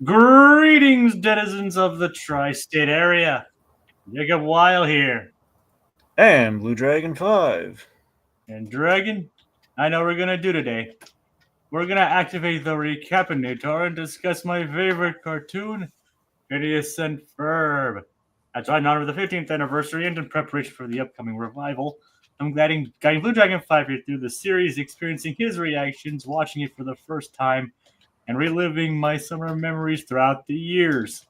Greetings, denizens of the tri-state area. Jacob Weil here. And Blue Dragon 5. And Dragon, I know what we're going to do today. We're going to activate the Recap-inator and discuss my favorite cartoon, Phineas and Ferb. That's in honor of the 15th anniversary and in preparation for the upcoming revival. I'm guiding Blue Dragon 5 here through the series, experiencing his reactions, watching it for the first time, and reliving my summer memories throughout the years.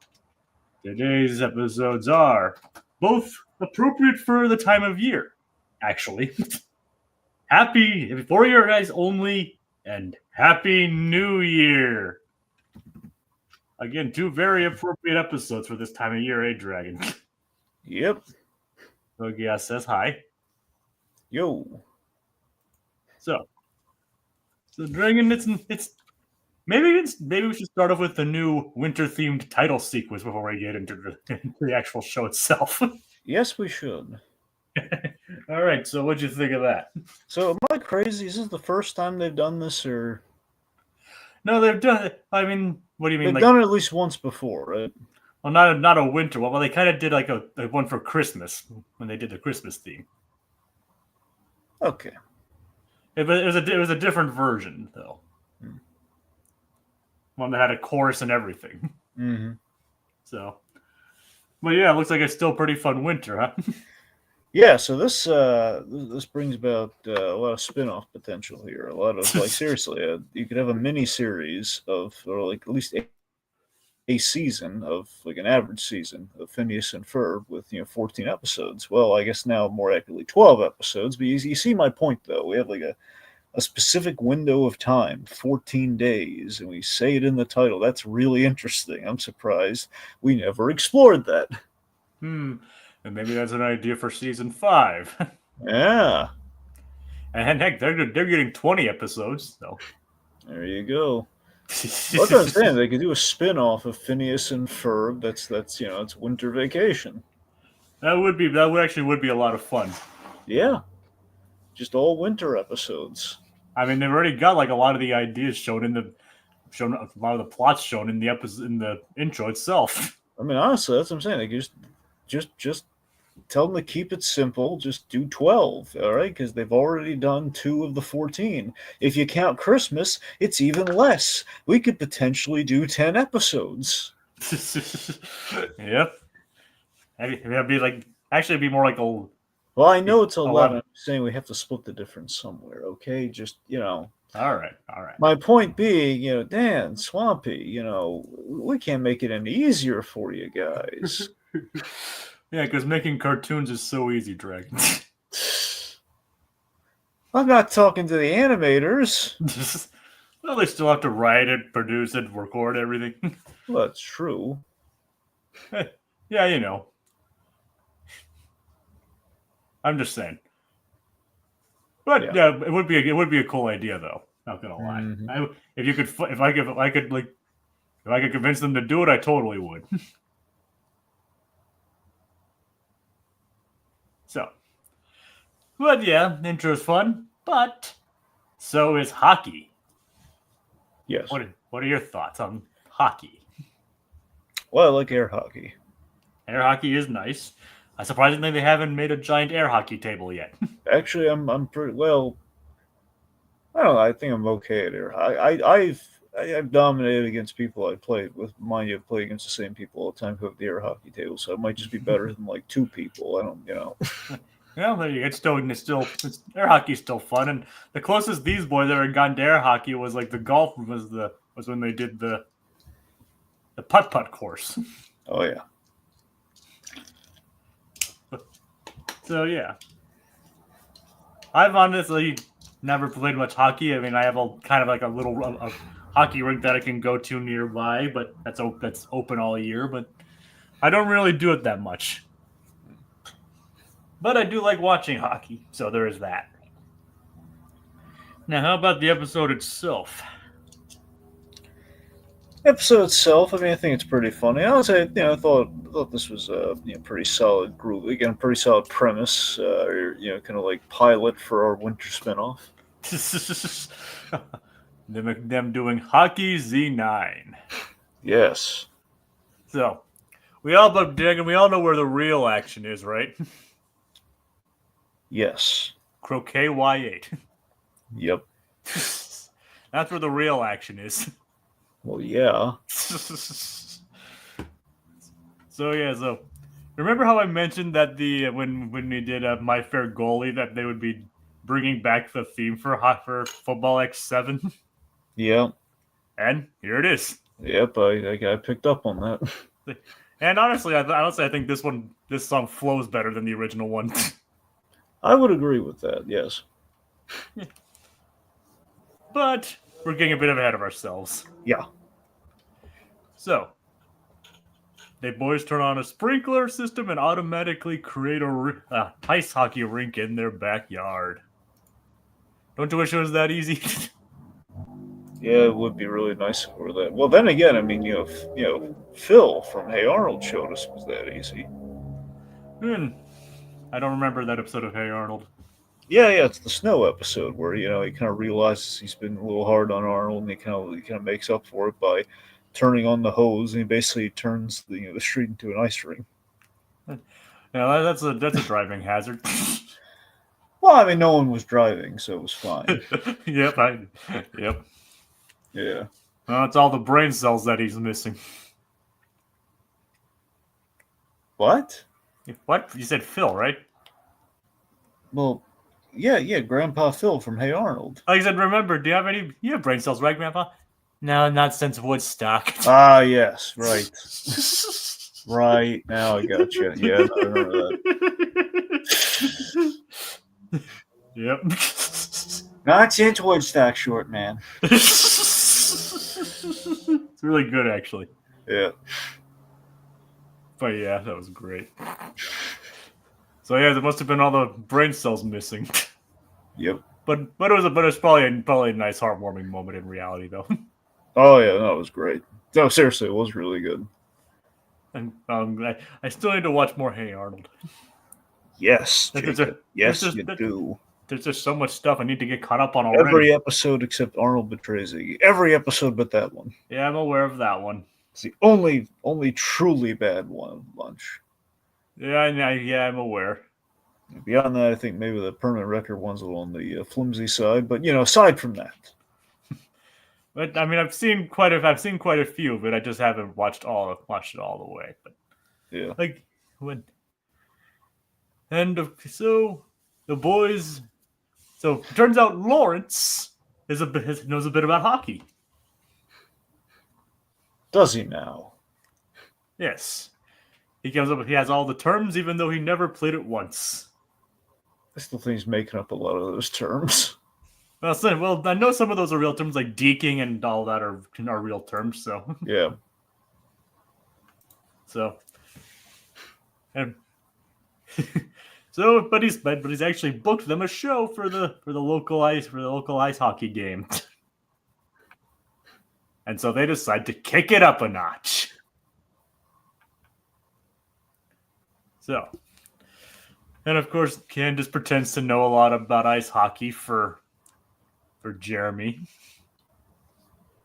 Today's episodes are both appropriate for the time of year, actually. Happy for your guys only, and Happy New Year. Again, two very appropriate episodes for this time of year, Dragon? Yep. Logia says hi. Yo. So Dragon, it's maybe we should start off with the new winter-themed title sequence before we get into the actual show itself. Yes, we should. All right, so what'd you think of that? So, am I crazy? Is this the first time they've done this, or? No, they've done it. I mean, what do you mean? They've done it at least once before, right? Well, not a winter one. Well, they kind of did like a one for Christmas when they did the Christmas theme. Okay. It was a different version though. One that had a chorus and everything. Mm-hmm. So, but yeah, it looks like it's still pretty fun winter, huh? Yeah, so this brings about a lot of spin-off potential here. A lot of seriously, you could have a mini series of, or like at least a season of like an average season of Phineas and Ferb with 14 episodes. Well, I guess now more accurately 12 episodes. But you see my point though. We have like a specific window of time, 14 days, and we say it in the title. That's really interesting. I'm surprised we never explored that. And maybe that's an idea for season 5. Yeah. And heck, they're getting 20 episodes, so there you go. What I'm saying, they could do a spin-off of Phineas and Ferb. That's it's winter vacation. That would actually be a lot of fun. Yeah. Just all winter episodes. I mean, they've already got like a lot of the ideas a lot of the plots shown in the episode in the intro itself. I mean, honestly, that's what I'm saying. They just tell them to keep it simple. Just do 12, all right? Because they've already done 2 of the 14. If you count Christmas, it's even less. We could potentially do 10 episodes. Yep. It'd be like it'd be more like a. Well, I know it's 11. I'm saying we have to split the difference somewhere, okay? Just, All right. My point being, Dan, Swampy, we can't make it any easier for you guys. Yeah, because making cartoons is so easy, Dragon. I'm not talking to the animators. Well, they still have to write it, produce it, record everything. Well, that's true. Yeah, I'm just saying. But yeah, it would be a cool idea though. Not gonna lie. Mm-hmm. If I could convince them to do it, I totally would. So, but yeah, intro's fun, but so is hockey. Yes. What are your thoughts on hockey? Well, I like air hockey. Air hockey is nice. Surprisingly, they haven't made a giant air hockey table yet. Actually, I'm pretty well. I don't know. I think I'm okay at air. I've dominated against people I played with. Mind you, I've played against the same people all the time who have the air hockey table, so it might just be better than like 2 people. I don't. Well, it's air hockey's still fun, and the closest these boys ever gotten to air hockey was like the golf was when they did the putt course. Oh yeah. So yeah, I've honestly never played much hockey. I mean, I have kind of like a little hockey rink that I can go to nearby, but that's open all year. But I don't really do it that much. But I do like watching hockey, so there is that. Now, how about the episode itself? Episode itself, I mean, I think it's pretty funny. I would say, I thought this was a pretty solid group. Again, pretty solid premise. Kind of like pilot for our winter spinoff. them doing Hockey Z9. Yes. So, we all but dig, and we all know where the real action is, right? Yes. Croquet Y8. Yep. That's where the real action is. Well, yeah. So remember how I mentioned that when we did My Fair Goalie that they would be bringing back the theme for Football X7, Yep. and here it is. Yep. I picked up on that. And honestly, I think this song flows better than the original one. I would agree with that. Yes. But we're getting a bit ahead of ourselves. Yeah. So, they boys turn on a sprinkler system and automatically create a ice hockey rink in their backyard. Don't you wish it was that easy? Yeah, it would be really nice for that. Well, then again, I mean, Phil from Hey Arnold showed us it was that easy. I don't remember that episode of Hey Arnold. Yeah, it's the snow episode where he kind of realizes he's been a little hard on Arnold, and he kind of makes up for it by turning on the hose, and he basically turns the street into an ice rink. Yeah, that's a driving hazard. Well, I mean, no one was driving, so it was fine. Yep. Yeah. Well, it's all the brain cells that he's missing. What? What? You said Phil, right? Well, yeah, Grandpa Phil from Hey Arnold. Like I said, remember, do you have any? You have brain cells, right, Grandpa? No, not since Woodstock. Ah, yes, right. Right, now I got you. Yeah, I remember that. Yep. Not since Woodstock, short man. It's really good, actually. Yeah. But yeah, that was great. So yeah, there must have been all the brain cells missing. Yep. But it was probably a nice heartwarming moment in reality, though. Oh yeah, that was great. No, seriously, it was really good. And I still need to watch more Hey Arnold. Yes, Jacob. yes, you do. There's just so much stuff I need to get caught up on already. Every episode except Arnold Betrays Iggy. Every episode but that one. Yeah, I'm aware of that one. It's the only truly bad one of the bunch. Yeah, I'm aware. Beyond that, I think maybe the permanent record one's a little on the flimsy side, but aside from that. But I mean, I've seen quite a few, but I just haven't watched it all the way. But yeah, like when, and so the boys. So it turns out Lawrence knows a bit about hockey. Does he now? Yes, he comes up. He has all the terms, even though he never played it once. I still think he's making up a lot of those terms. Well, I know some of those are real terms, like deking and all that are real terms. So yeah. So, and so, but he's actually booked them a show for the local ice hockey game, and so they decide to kick it up a notch. So, and of course, Candace pretends to know a lot about ice hockey for Jeremy.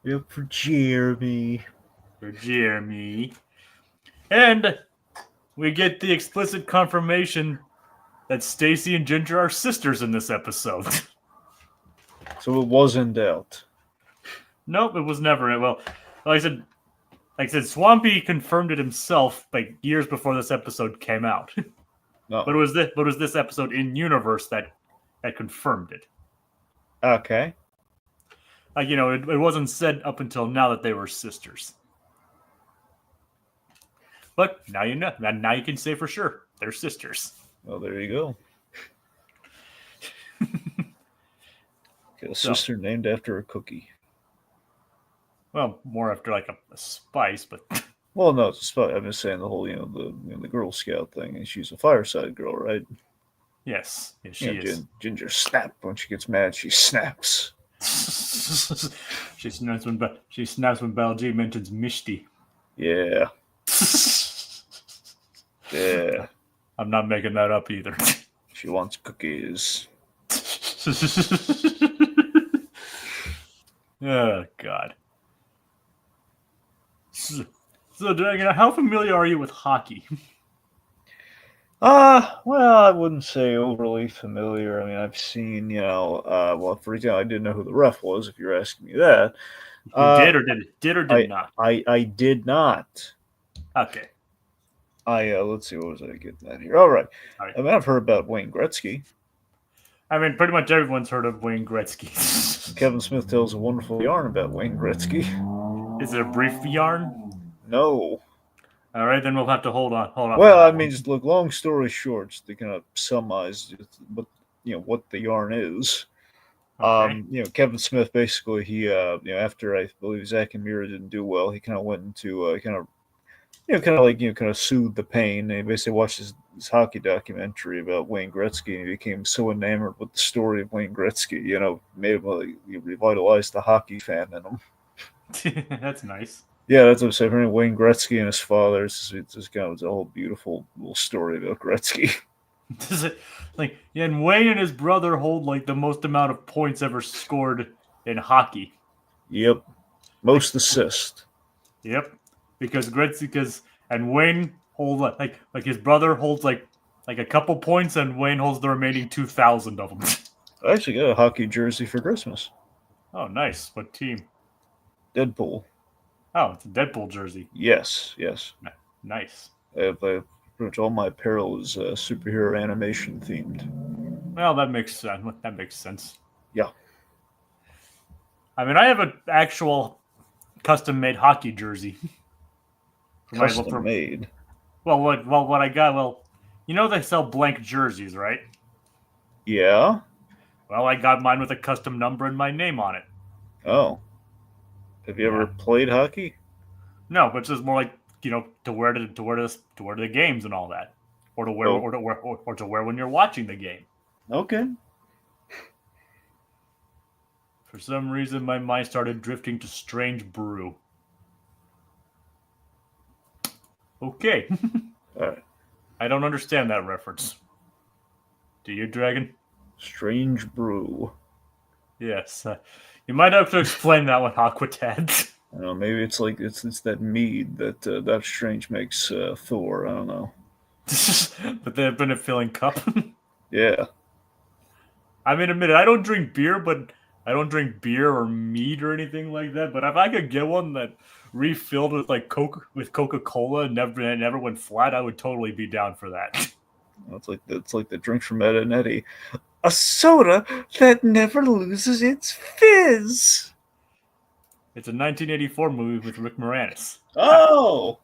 Yep, for Jeremy. And we get the explicit confirmation that Stacy and Ginger are sisters in this episode. So it was in doubt. Nope, it was never. Well, like I said, Swampy confirmed it himself like years before this episode came out. No. But it was this episode in universe that confirmed it. Okay. Like, it wasn't said up until now that they were sisters. But now you know. Now you can say for sure they're sisters. Well, there you go. Get a sister named after a cookie. Well, more after like a spice, but. Well, no, it's a spice. I'm just saying the whole, the Girl Scout thing. And she's a fireside girl, right? Yes, she is. Ginger snap when she gets mad. She snaps. She snaps when Bal G mentions Mishti. Yeah. Yeah. I'm not making that up either. She wants cookies. Oh God. So, Dragon, how familiar are you with hockey? Well, I wouldn't say overly familiar. I mean, I've seen, well, for example, I didn't know who the ref was, if you're asking me that. You Uh, did or did I, not? I did not. Okay. Let's see, what was I getting at here? All right. All right. I mean, I've heard about Wayne Gretzky. I mean, pretty much everyone's heard of Wayne Gretzky. Kevin Smith tells a wonderful yarn about Wayne Gretzky. Is it a brief yarn? No. All right, then we'll have to hold on for Well, that I mean, one. just look. Long story short, just to kind of summarize what the yarn is. Okay. Kevin Smith basically after I believe Zach and Mira didn't do well, he kind of went into kind of soothed the pain. And he basically watched this hockey documentary about Wayne Gretzky, and he became so enamored with the story of Wayne Gretzky. Made him revitalized the hockey fan in him. That's nice. Yeah, that's what I'm saying. Wayne Gretzky and his father. It's just kind of a whole beautiful little story about Gretzky. And Wayne and his brother hold like the most amount of points ever scored in hockey. Yep, most assist. Yep, because and Wayne hold like his brother holds like a couple points, and Wayne holds the remaining 2,000 of them. I actually got a hockey jersey for Christmas. Oh, nice. What team? Deadpool. Oh, it's a Deadpool jersey. Yes. Nice. Pretty much all my apparel is superhero animation themed. Well, that makes sense. That makes sense. Yeah. I mean, I have an actual custom-made hockey jersey. Custom made. What I got? Well, they sell blank jerseys, right? Yeah. Well, I got mine with a custom number and my name on it. Oh. Have you ever played hockey? No, but it's just more like to wear to the games and all that, or to wear or to wear when you're watching the game. Okay. For some reason, my mind started drifting to Strange Brew. Okay. All right. I don't understand that reference. Do you, Dragon? Strange Brew. Yes. You might have to explain that one, Aquatad. I don't know, maybe it's like it's that mead that Strange makes Thor. I don't know. But they've been a filling cup. Yeah. I mean, admit it, I don't drink beer, but I don't drink beer or mead or anything like that. But if I could get one that refilled with Coca-Cola and never went flat, I would totally be down for that. It's like the drink from Ed and Eddie. A soda that never loses its fizz. It's a 1984 movie with Rick Moranis. Oh,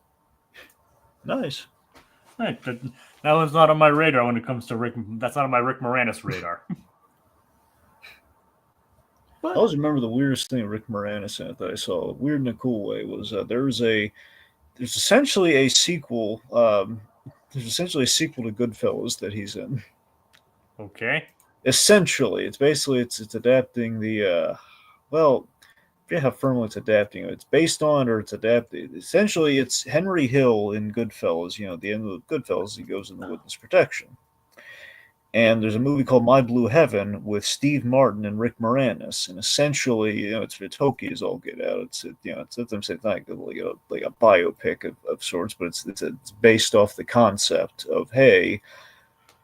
nice. Right, that was not on my radar when it comes to Rick. That's not on my Rick Moranis radar. I always remember the weirdest thing Rick Moranis in it that I saw, weird in a cool way, was there's essentially a sequel. There's essentially a sequel to Goodfellas that he's in. Okay. Essentially, it's adapting the well, I forget how firmly it's adapting. It's based on or it's adapted. Essentially, it's Henry Hill in Goodfellas. At the end of Goodfellas, he goes into witness protection. And there's a movie called My Blue Heaven with Steve Martin and Rick Moranis, and essentially, it's hokey as all get out. It's I'm saying like a biopic of sorts, but it's based off the concept of, hey,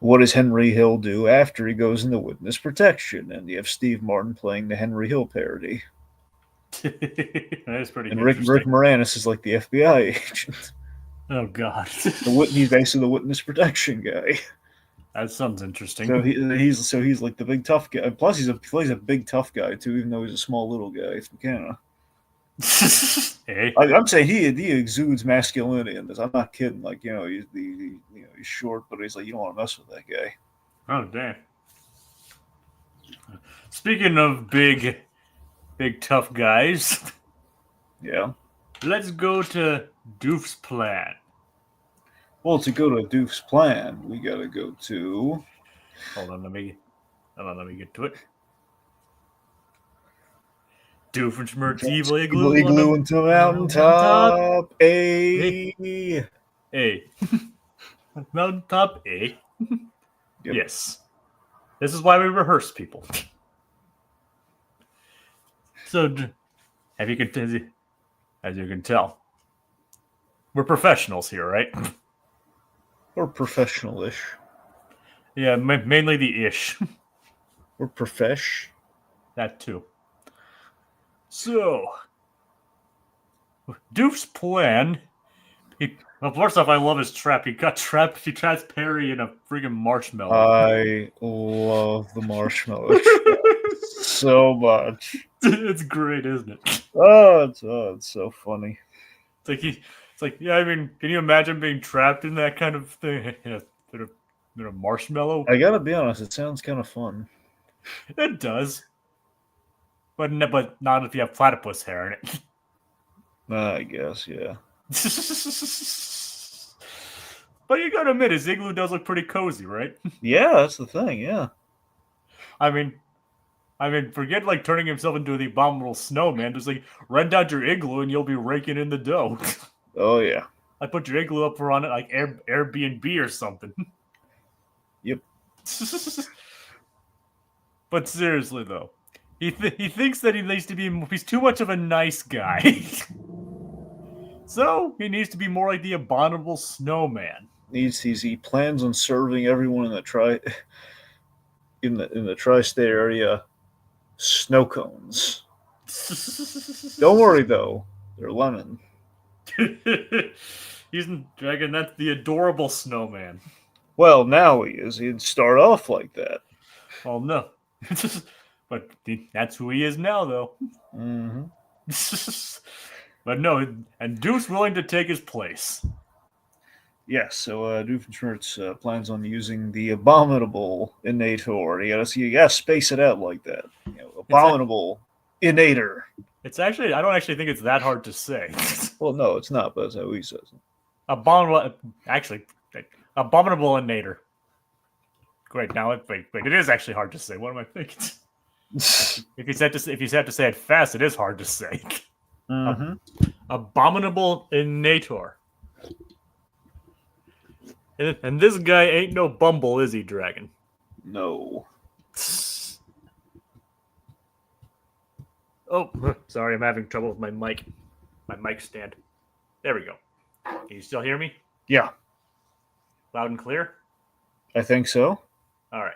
what does Henry Hill do after he goes into witness protection? And you have Steve Martin playing the Henry Hill parody. That is pretty and interesting. Rick Moranis is like the FBI agent. Oh God. He's basically the witness protection guy. That sounds interesting. So he's like the big tough guy. Plus he plays a big tough guy too, even though he's a small little guy from Canada. Hey. I'm saying he exudes masculinity in this. I'm not kidding. Like he's he's short, but he's like, you don't want to mess with that guy. Oh damn. Speaking of big tough guys. Yeah. Let's go to Doof's plan. Well, to go to Doof's plan, we gotta go to. Hold on, let me get to it. Doofenshmirtz evil igloo into a mountaintop. A. Mountaintop A. Yep. Yes. This is why we rehearse, people. So, as you can tell, We're professionals here, right? We're professional-ish. Yeah, mainly the ish. We're profesh. That too. So, Doof's plan. Well, first off, I love his trap. He got trapped. He traps Perry in a friggin' marshmallow. I love the marshmallow trap so much. It's great, isn't it? Oh, it's so funny. It's like, yeah. I mean, can you imagine being trapped in that kind of thing? In a marshmallow. I gotta be honest, it sounds kind of fun. It does, but not if you have platypus hair in it. I guess, yeah. But you gotta admit, his igloo does look pretty cozy, right? Yeah, that's the thing, yeah. I mean, forget like turning himself into the abominable snowman. Just like rent out your igloo and you'll be raking in the dough. Oh, yeah. I put your igloo up for on it like Airbnb or something. Yep. But seriously though, he thinks that he needs to be. He's too much of a nice guy. So he needs to be more like the abominable snowman. He plans on serving everyone in the tri-state area snow cones. Don't worry though, they're lemon. He's dragging. That's the adorable snowman. Well, now he is. He'd start off like that. Oh no, but that's who he is now, though. Mm-hmm. But no, and Doof's willing to take his place. Yes, so Doofenshmirtz plans on using the Abominable-inator. You gotta space it out like that. Abominable-inator. It's actually, I don't actually think it's that hard to say. Well, no, it's not, but that's how he says it. Abominable-inator. Great, now wait, it is actually hard to say. What am I thinking? If you have to say it fast, it is hard to say. Mm-hmm. Abominable-inator. And this guy ain't no bumble, is he, Dragon? No. Oh, sorry, I'm having trouble with my mic stand. There we go. Can you still hear me? Yeah, Loud and clear? I think so. All right.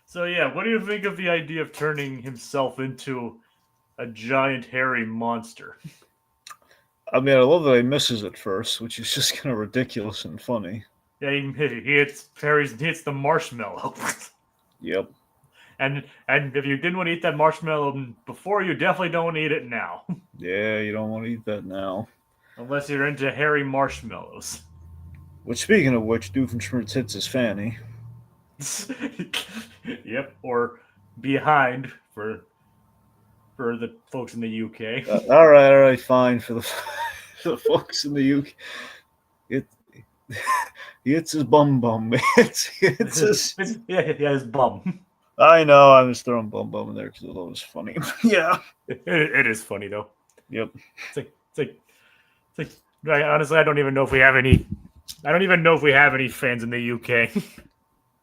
So yeah, what do you think of the idea of turning himself into a giant hairy monster? I mean, I love that he misses at first, which is just kind of ridiculous and funny. Yeah, he hits the marshmallow. Yep. And if you didn't want to eat that marshmallow before, you definitely don't want to eat it now. Yeah, you don't want to eat that now. Unless you're into hairy marshmallows. Which, speaking of which, Doofenshmirtz hits his fanny. Yep, or behind for the folks in the UK. All right, fine for the folks in the UK. He hits his bum. It's his. His bum. I know, I was throwing bum in there because it was funny. Yeah, it is funny though. Yep. It's like. Honestly, I don't even know if we have any. I don't even know if we have any fans in the UK.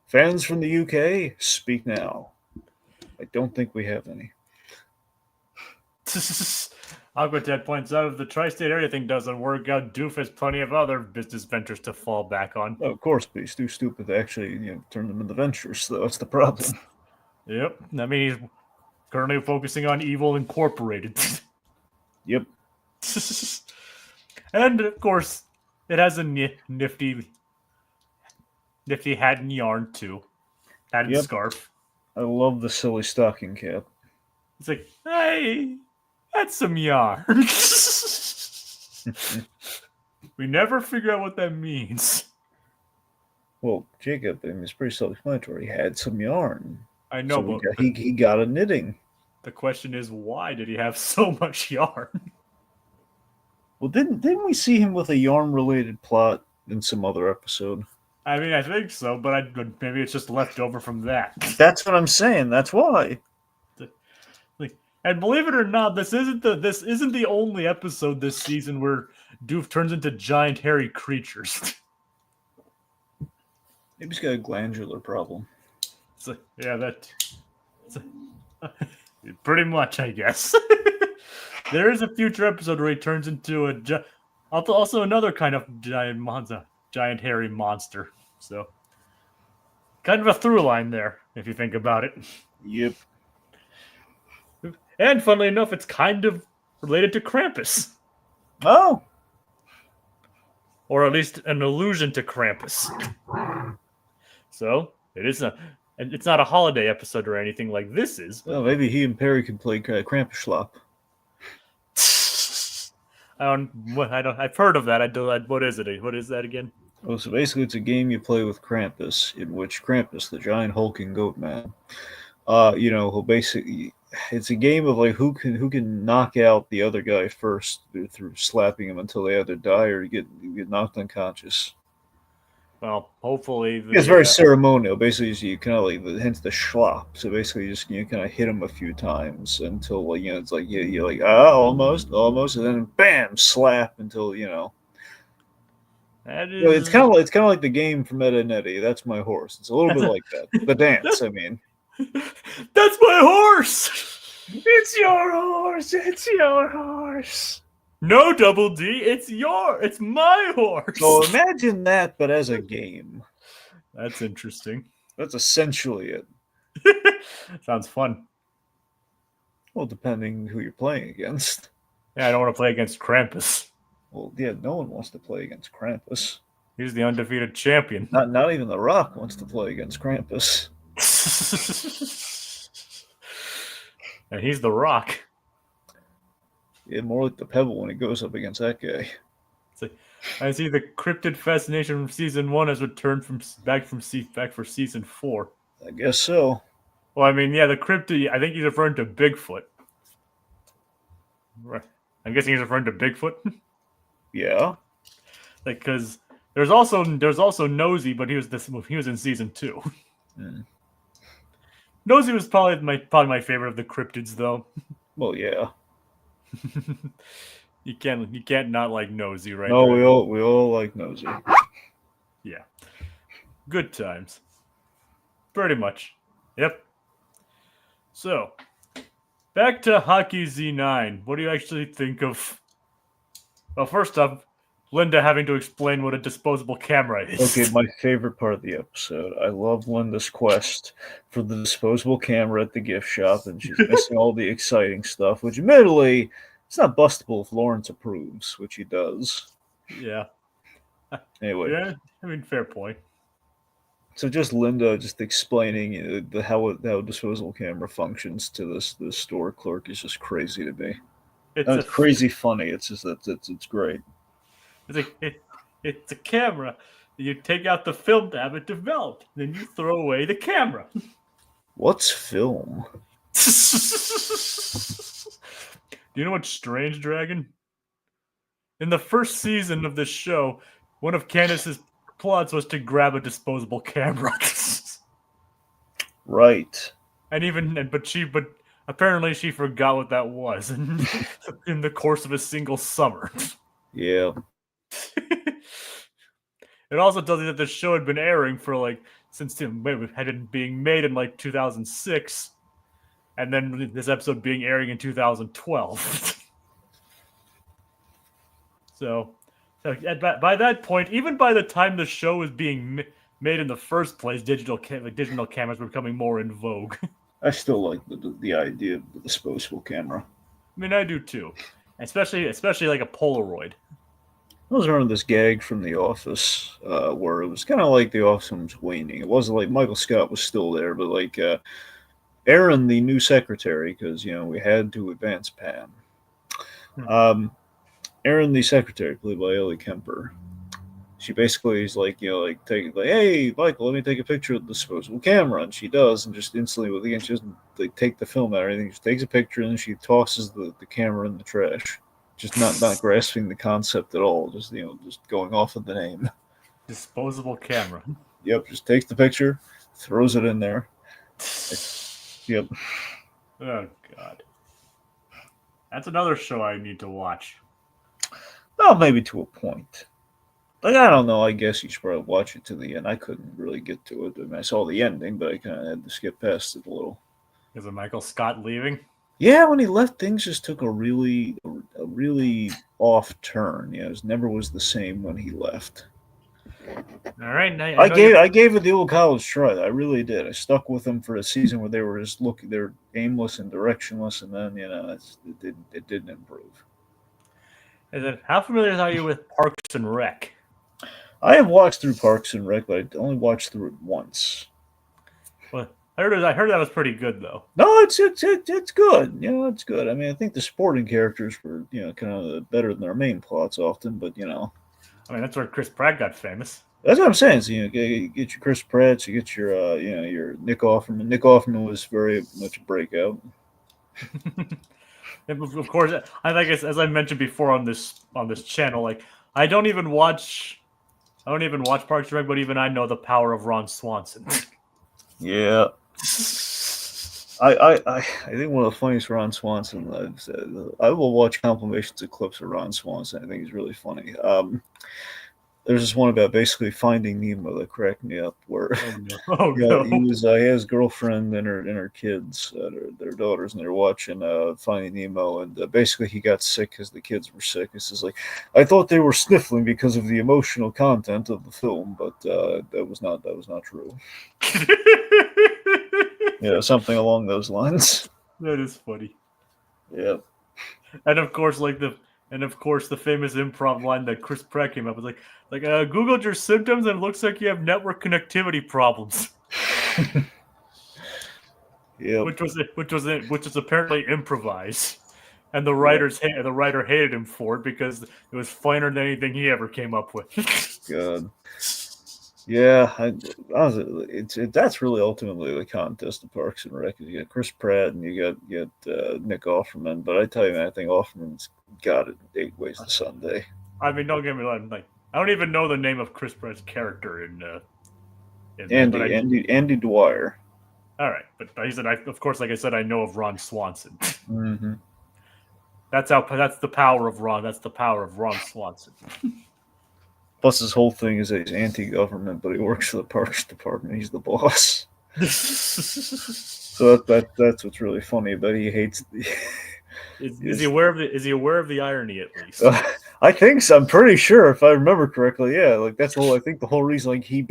Fans from the UK, speak now. I don't think we have any. Aquatet points out if the tri-state area thing doesn't work out, Doof has plenty of other business ventures to fall back on. Oh, of course, but he's too stupid to actually turn them into ventures, so that's the problem. Yep. I mean, he's currently focusing on Evil Incorporated. Yep. And, of course, it has a nifty hat and yarn, too. Hat and scarf. I love the silly stocking cap. It's like, hey, that's some yarn. We never figure out what that means. Well, Jacob, I mean, it's pretty self-explanatory. He had some yarn. I know, So but he got a knitting. The question is, why did he have so much yarn? Well, didn't we see him with a yarn-related plot in some other episode? I mean, I think so, but maybe it's just left over from that. That's what I'm saying. That's why. And believe it or not, this isn't the only episode this season where Doof turns into giant hairy creatures. Maybe he's got a glandular problem. Pretty much, I guess. There is a future episode where he turns into Also another kind of giant hairy monster. So kind of a through line there, if you think about it. Yep. And funnily enough, it's kind of related to Krampus. Oh. Or at least an allusion to Krampus. So it's not a holiday episode or anything like this is. Well, maybe he and Perry can play Krampus. I've heard of that. What is it? What is that again? Oh, so basically, it's a game you play with Krampus, in which Krampus, the giant hulking goat man, he'll basically, it's a game of like who can knock out the other guy first through slapping him until they either die or you get knocked unconscious. Well, hopefully It's very ceremonial. Basically, you kind of like hence the schlop. So basically, you just kind of hit him a few times until it's like you're like almost, and then bam, slap until That is... It's kind of like the game from Ed and Eddie. That's my horse. It's a little bit like that. The dance, I mean. That's my horse! It's your horse! It's your horse! No, Double D, it's my horse! So imagine that, but as a game. That's interesting. That's essentially it. Sounds fun. Well, depending who you're playing against. Yeah, I don't want to play against Krampus. Well, yeah, no one wants to play against Krampus. He's the undefeated champion. Not even The Rock wants to play against Krampus. And he's The Rock. Yeah, more like the Pebble when he goes up against that guy. I see the cryptid fascination from season 1 has returned back for season 4. I guess so. Well, I mean, yeah, the cryptid. I think he's referring to Bigfoot. Right. I'm guessing he's referring to Bigfoot. Yeah. Like, because there's also Nosy, but he was in season 2. Mm. Nosy was probably my favorite of the cryptids, though. Well, yeah. You can't not like Nosy, right? No, we all like Nosy. Yeah. Good times. Pretty much. Yep. So, back to Hockey Z9. What do you actually think of... Well, first off, Linda having to explain what a disposable camera is. Okay, my favorite part of the episode. I love Linda's quest for the disposable camera at the gift shop, and she's missing all the exciting stuff, which admittedly, it's not bustable if Lawrence approves, which he does. Yeah. Anyway. Yeah, I mean, fair point. So just Linda just explaining how a disposable camera functions to this store clerk is just crazy to me. It's crazy funny. It's just it's great. It's a camera. You take out the film to have it developed. Then you throw away the camera. What's film? Do you know what's strange, Dragon? In the first season of this show, one of Candace's plots was to grab a disposable camera. Right. But apparently she forgot what that was in the course of a single summer. Yeah. It also tells you that the show had been airing for since it had been being made in 2006, and then this episode being airing in 2012. So by that point, even by the time the show was being made in the first place, digital cameras were becoming more in vogue. I still like the idea of the disposable camera. I mean, I do too, especially like a Polaroid. I was remembering this gag from The Office where it was kind of like The Office was waning. It wasn't like Michael Scott was still there, but Erin, the new secretary, because we had to advance Pam. Erin, the secretary, played by Ellie Kemper. She basically is hey, Michael, let me take a picture of the disposable camera, and she does, and just instantly, she doesn't take the film out or anything. She takes a picture and then she tosses the camera in the trash. Just not grasping the concept at all. Just just going off of the name. Disposable camera. Yep. Just takes the picture, throws it in there. Yep. Oh God. That's another show I need to watch. Well, maybe to a point. I don't know. I guess you should probably watch it to the end. I couldn't really get to it. I mean, I saw the ending, but I kind of had to skip past it a little. Is it Michael Scott leaving? Yeah, when he left, things just took a really off turn. It never was the same when he left. All right, now I know I gave it the old college try. I really did. I stuck with them for a season where they were just looking, they're aimless and directionless, and then it didn't improve. How familiar are you with Parks and Rec? I have watched through Parks and Rec, but I only watched through it once. Well, I heard that was pretty good though. No, it's good. It's good. I mean, I think the supporting characters were kind of better than their main plots often, but I mean, that's where Chris Pratt got famous. that's what I'm saying. So, get your Chris Pratt, you get your your Nick Offerman. Nick Offerman was very much a breakout. Of course, I like as I mentioned before on this channel, like I don't even watch Parks and Rec, but even I know the power of Ron Swanson. Yeah. I think one of the funniest Ron Swanson I've said. I will watch compilations of clips of Ron Swanson. I think he's really funny. There's this one about basically finding Nemo that cracked me up. Where he had his girlfriend and her kids, their daughters, and they're watching Finding Nemo, and basically he got sick because the kids were sick. This is like, I thought they were sniffling because of the emotional content of the film, but that was not true. Something along those lines. That is funny. Yeah. And of course, the famous improv line that Chris Pratt came up with, Googled your symptoms and it looks like you have network connectivity problems. Yeah. Which was apparently improvised, and the writer hated him for it because it was finer than anything he ever came up with. God. Yeah, that's really ultimately the contest of Parks and Rec. You got Chris Pratt and you got Nick Offerman, but I tell you, man, I think Offerman's got it 8 ways to Sunday. I mean, don't get me wrong. Like, I don't even know the name of Chris Pratt's character in Andy Dwyer. All right, but he said, of course, like I said, I know of Ron Swanson. Mm-hmm. That's the power of Ron. That's the power of Ron Swanson. Plus, his whole thing is that he's anti-government, but he works for the Parks Department. He's the boss. So that's what's really funny. But he hates. Is he aware of the irony at least? I think so. I'm pretty sure, if I remember correctly. Yeah, like that's the whole. I think the whole reason, like he's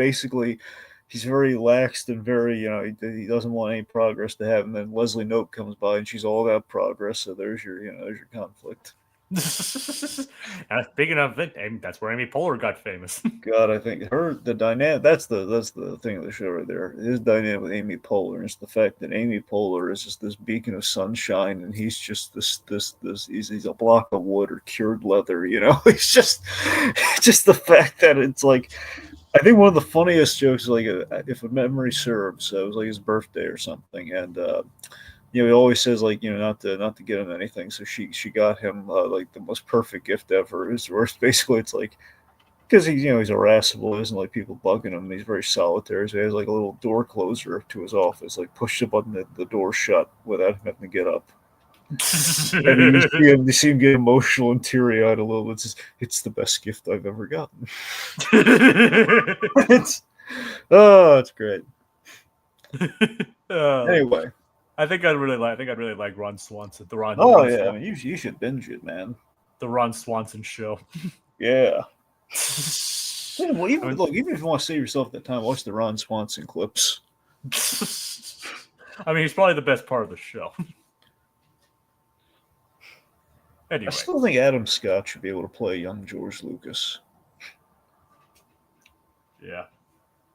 very laxed and very, he doesn't want any progress to happen. And then Leslie Knope comes by and she's all about progress. So there's your conflict. Speaking of it, that's where Amy Poehler got famous. God, I think the dynamic. That's the thing of the show right there. His dynamic with Amy Poehler is the fact that Amy Poehler is just this beacon of sunshine, and he's just this he's a block of wood or cured leather. He's just the fact that it's like. I think one of the funniest jokes is like, if a memory serves, it was like his birthday or something, and he always says like not to get him anything. So she got him like the most perfect gift ever. It's basically it's like because he's irascible, isn't like people bugging him. And he's very solitary, so he has like a little door closer to his office, like push the button the door shut without him having to get up. And you see him get emotional and teary-eyed a little bit. It's the best gift I've ever gotten. It's great. Anyway, I think I'd really like Ron Swanson. The Ron. Oh yeah, I mean you should binge it, man. The Ron Swanson show. Yeah. Well, even if you want to save yourself that time, watch the Ron Swanson clips. I mean, he's probably the best part of the show. Anyway. I still think Adam Scott should be able to play young George Lucas. Yeah.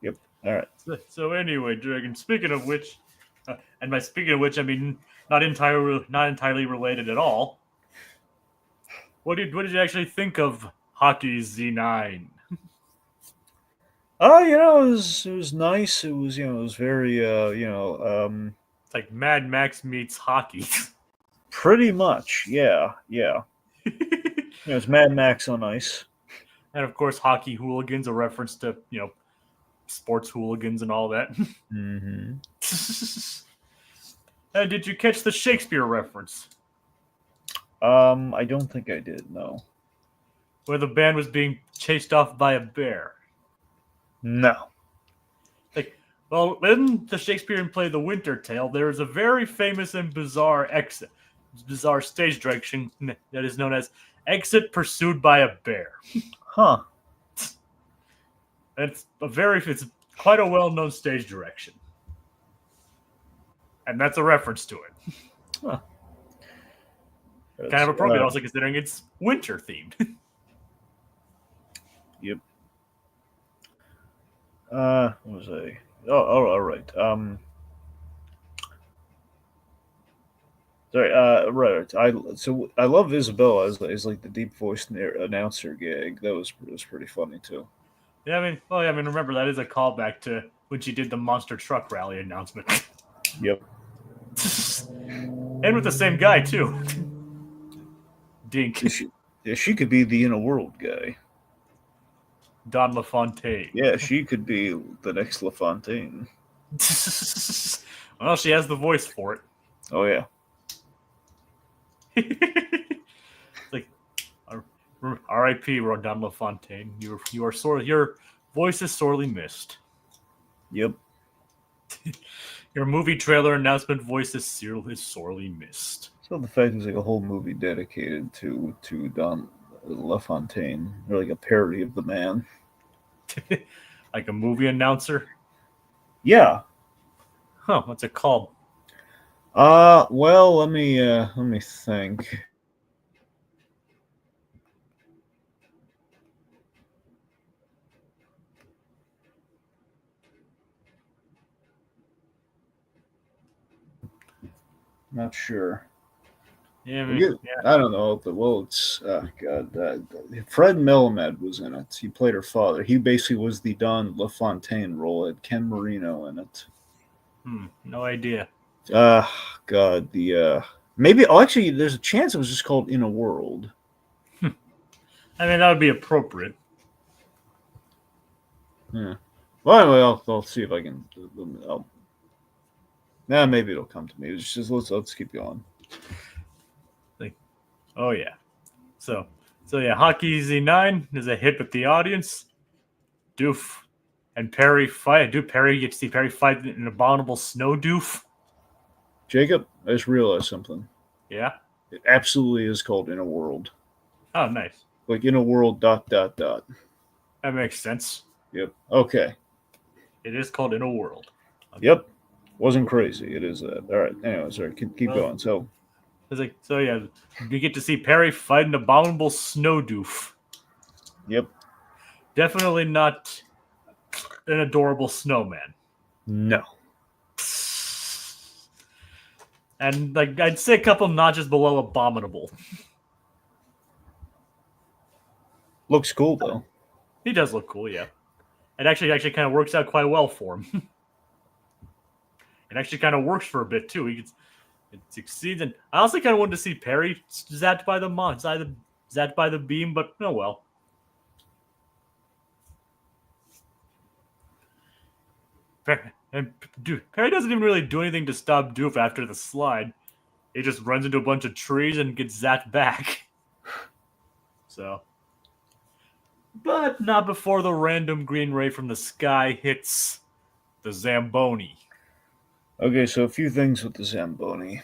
Yep. All right. So anyway, Dragon. Speaking of which, and by speaking of which, I mean not entirely related at all. What did you actually think of Hockey Z9? It was nice. It was it was very it's like Mad Max meets hockey. Pretty much, yeah. It's Mad Max on ice. And of course, hockey hooligans, a reference to, sports hooligans and all that. Mm-hmm. And did you catch the Shakespeare reference? I don't think I did, no. Where the band was being chased off by a bear. No. Well, in the Shakespearean play The Winter Tale, there is a very famous and bizarre exit. bizarre stage direction that is known as "Exit Pursued by a Bear." Huh. It's quite a well-known stage direction, and that's a reference to it. Huh. Kind of appropriate, also considering it's winter themed. Yep. What was I? Oh, all right. Sorry. Right. I love Isabella as like the deep voiced announcer gag. That was pretty funny too. Yeah, I mean, remember that is a callback to when she did the monster truck rally announcement. Yep. And with the same guy too. Dink. She could be the inner world guy. Don LaFontaine. Yeah, she could be the next LaFontaine. Well, she has the voice for it. Oh yeah. Like, R.I.P. Don LaFontaine. Your voice is sorely missed. Yep. Your movie trailer announcement voice is sorely missed. So the fact there's like a whole movie dedicated to Don LaFontaine, or like a parody of the man. Like a movie announcer? Yeah. Huh, what's it called? Well, let me think. Not sure. Yeah, I don't know. Well, it's God. Fred Melamed was in it. He played her father. He basically was the Don LaFontaine role. It had Ken Marino in it. No idea. God. Maybe. Oh, actually, there's a chance it was just called In a World. I mean, that would be appropriate. Yeah. Well, anyway, I'll see if I can. Maybe it'll come to me. It's just let's keep going. Oh yeah. So yeah, Hockey Z9 is a hit with the audience. Doof and Perry fight. Perry gets to see Perry fight an abominable snow doof. Jacob, I just realized something. Yeah. It absolutely is called In a World. Oh, nice. Like In a World ... That makes sense. Yep. Okay. It is called In a World. Okay. Yep. Wasn't crazy. It is that. All right. Anyway, sorry. Keep going. So yeah, you get to see Perry fight an abominable snow doof. Yep. Definitely not an adorable snowman. No. And like I'd say a couple notches below Abominable. Looks cool though. He does look cool, yeah. It actually kind of works out quite well for him. It actually kind of works for a bit too. It succeeds, and I also kind of wanted to see Perry zapped by the beam, but oh well. Perry doesn't even really do anything to stop Doof after the slide. He just runs into a bunch of trees and gets zapped back. So, but not before the random green ray from the sky hits the Zamboni. Okay, so a few things with the Zamboni.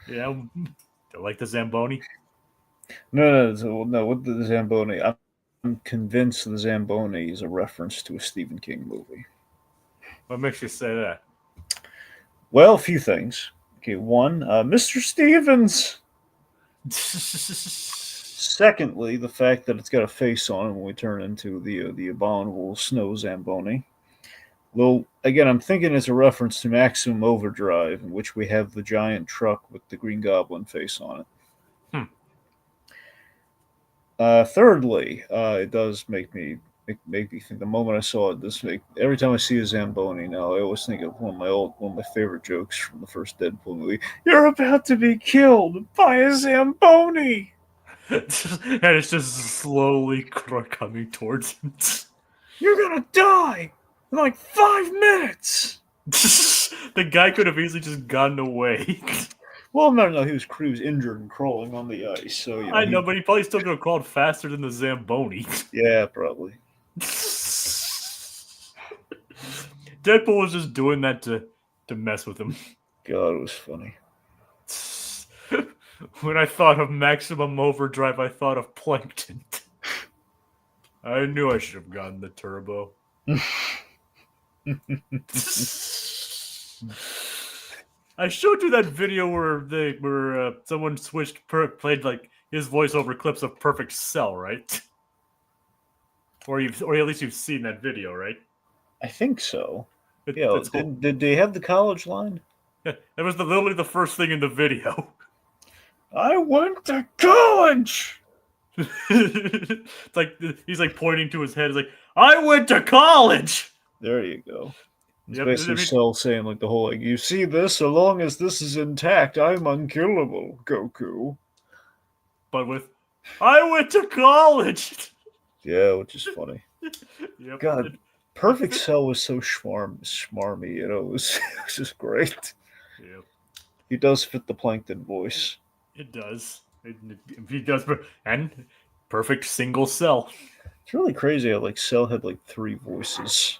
Yeah, do like the Zamboni? No. With the Zamboni, I'm convinced the Zamboni is a reference to a Stephen King movie. What makes you say that? Well, a few things. Okay, one, Mr. Stevens. Secondly, the fact that it's got a face on it when we turn into the abominable snow Zamboni. Well, again, I'm thinking it's a reference to Maximum Overdrive, in which we have the giant truck with the Green Goblin face on it. Thirdly, it does make me think. The moment I saw it, every time I see a Zamboni now, I always think of one of my favorite jokes from the first Deadpool movie. You're about to be killed by a Zamboni, and it's just slowly coming towards him. You're gonna die in like 5 minutes. The guy could have easily just gotten away. Well, no, he was injured and crawling on the ice. So I know, but he probably still could have crawled faster than the Zamboni. Yeah, probably. Deadpool was just doing that to mess with him. God, it was funny. When I thought of maximum overdrive, I thought of plankton. I knew I should have gotten the turbo. I showed you that video where someone played like his voiceover clips of Perfect Cell, right? Or at least you've seen that video, right? I think so. It, Yeah, it's cool. did they have the college line? Yeah, that was literally the first thing in the video. I went to college. It's like he's like pointing to his head. He's like, "I went to college." There you go. It's Yep, basically Cell saying like the whole like, you see this, so long as this is intact, I'm unkillable, Goku. But with, I went to college. Yeah, which is funny. Yep. God, Perfect Cell was so schmarmy, you know, it was just great. Yep. He does fit the Plankton voice. It does. He does, and perfect single cell. It's really crazy how like Cell had like 3 voices.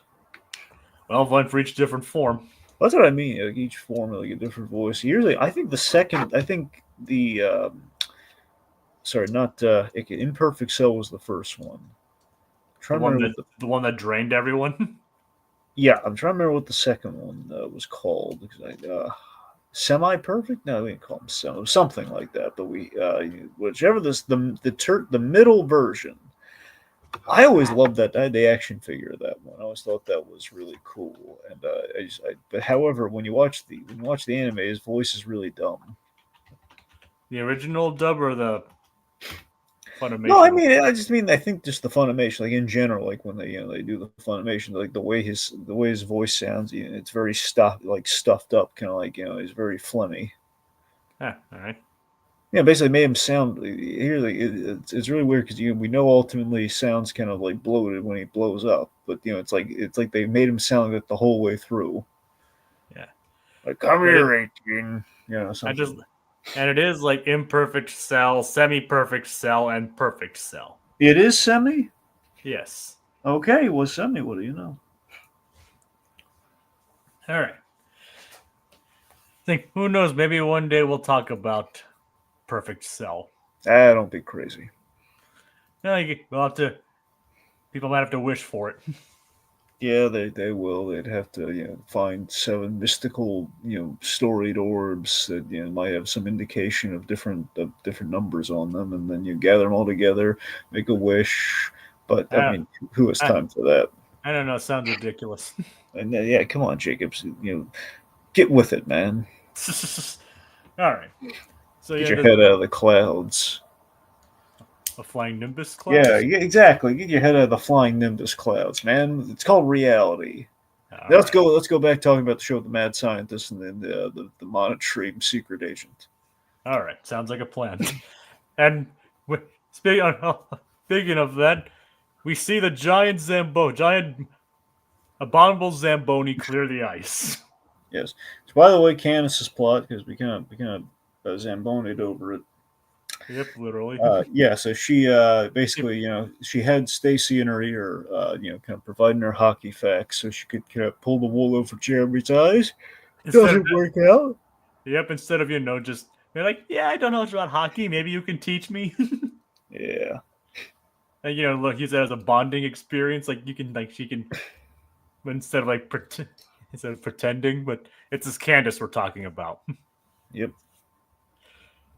Well, one for each different form. That's what I mean. Like each form had like a different voice. Usually, I think the sorry, not Imperfect Cell was the first one. The one that drained everyone. Yeah, I'm trying to remember what the second one was called because semi-perfect. No, we didn't call him something like that. But whichever the middle version. I always loved that. I had the action figure of that one. I always thought that was really cool. And but however, when you watch the anime, his voice is really dumb. The original dub or the Funimation? No, I just mean I think just the Funimation, like in general, like when they do the Funimation, like the way his voice sounds, it's very stuffed up, kind of like he's very phlegmy. All right. Yeah, basically made him sound here. Like it's really weird because we know ultimately he sounds kind of like bloated when he blows up, but it's like they made him sound like the whole way through. Yeah, like come here, 18. Something. And it is like imperfect cell, semi-perfect cell, and perfect cell. It is semi. Yes. Okay, well, semi. What do you know? All right. Think who knows? Maybe one day we'll talk about perfect cell. Don't be crazy. We'll have to. People might have to wish for it. Yeah, they will. They'd have to find 7 mystical storied orbs that might have some indication of different numbers on them, and then you gather them all together, make a wish. But I mean, who has time for that? I don't know. It sounds ridiculous. And yeah, come on, Jacobs. Get with it, man. All right. So get your head out of the clouds. A flying nimbus cloud? Yeah, exactly. Get your head out of the flying nimbus clouds, man. It's called reality. Let's go back talking about the show with the mad scientist and then the monitoring secret agent. All right, sounds like a plan. And speaking of that, we see the giant Abominable Zamboni clear the ice. Yes. So by the way, Candace's plot, because we kind of Zambonied over it. Yep, literally. Yeah, so she basically, she had Stacy in her ear, kind of providing her hockey facts so she could kind of pull the wool over Jeremy's eyes. Doesn't work out. Yep, instead of, just, they're like, yeah, I don't know much about hockey. Maybe you can teach me. Yeah. And, look, use that as a bonding experience. Like, she can, instead of pretending, but it's this Candace we're talking about. Yep.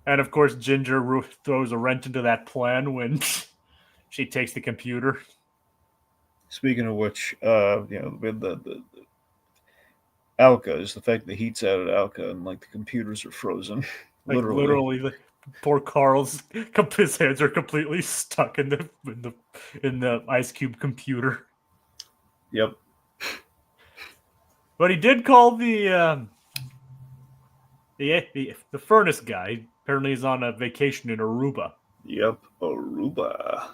And of course, Ginger throws a wrench into that plan when she takes the computer. Speaking of which, with the Alka is the fact that heat's out at Alka and like the computers are frozen. Literally, poor Carl's his hands are completely stuck in the ice cube computer. Yep. But he did call the furnace guy. Apparently, he's on a vacation in Aruba. Yep, Aruba.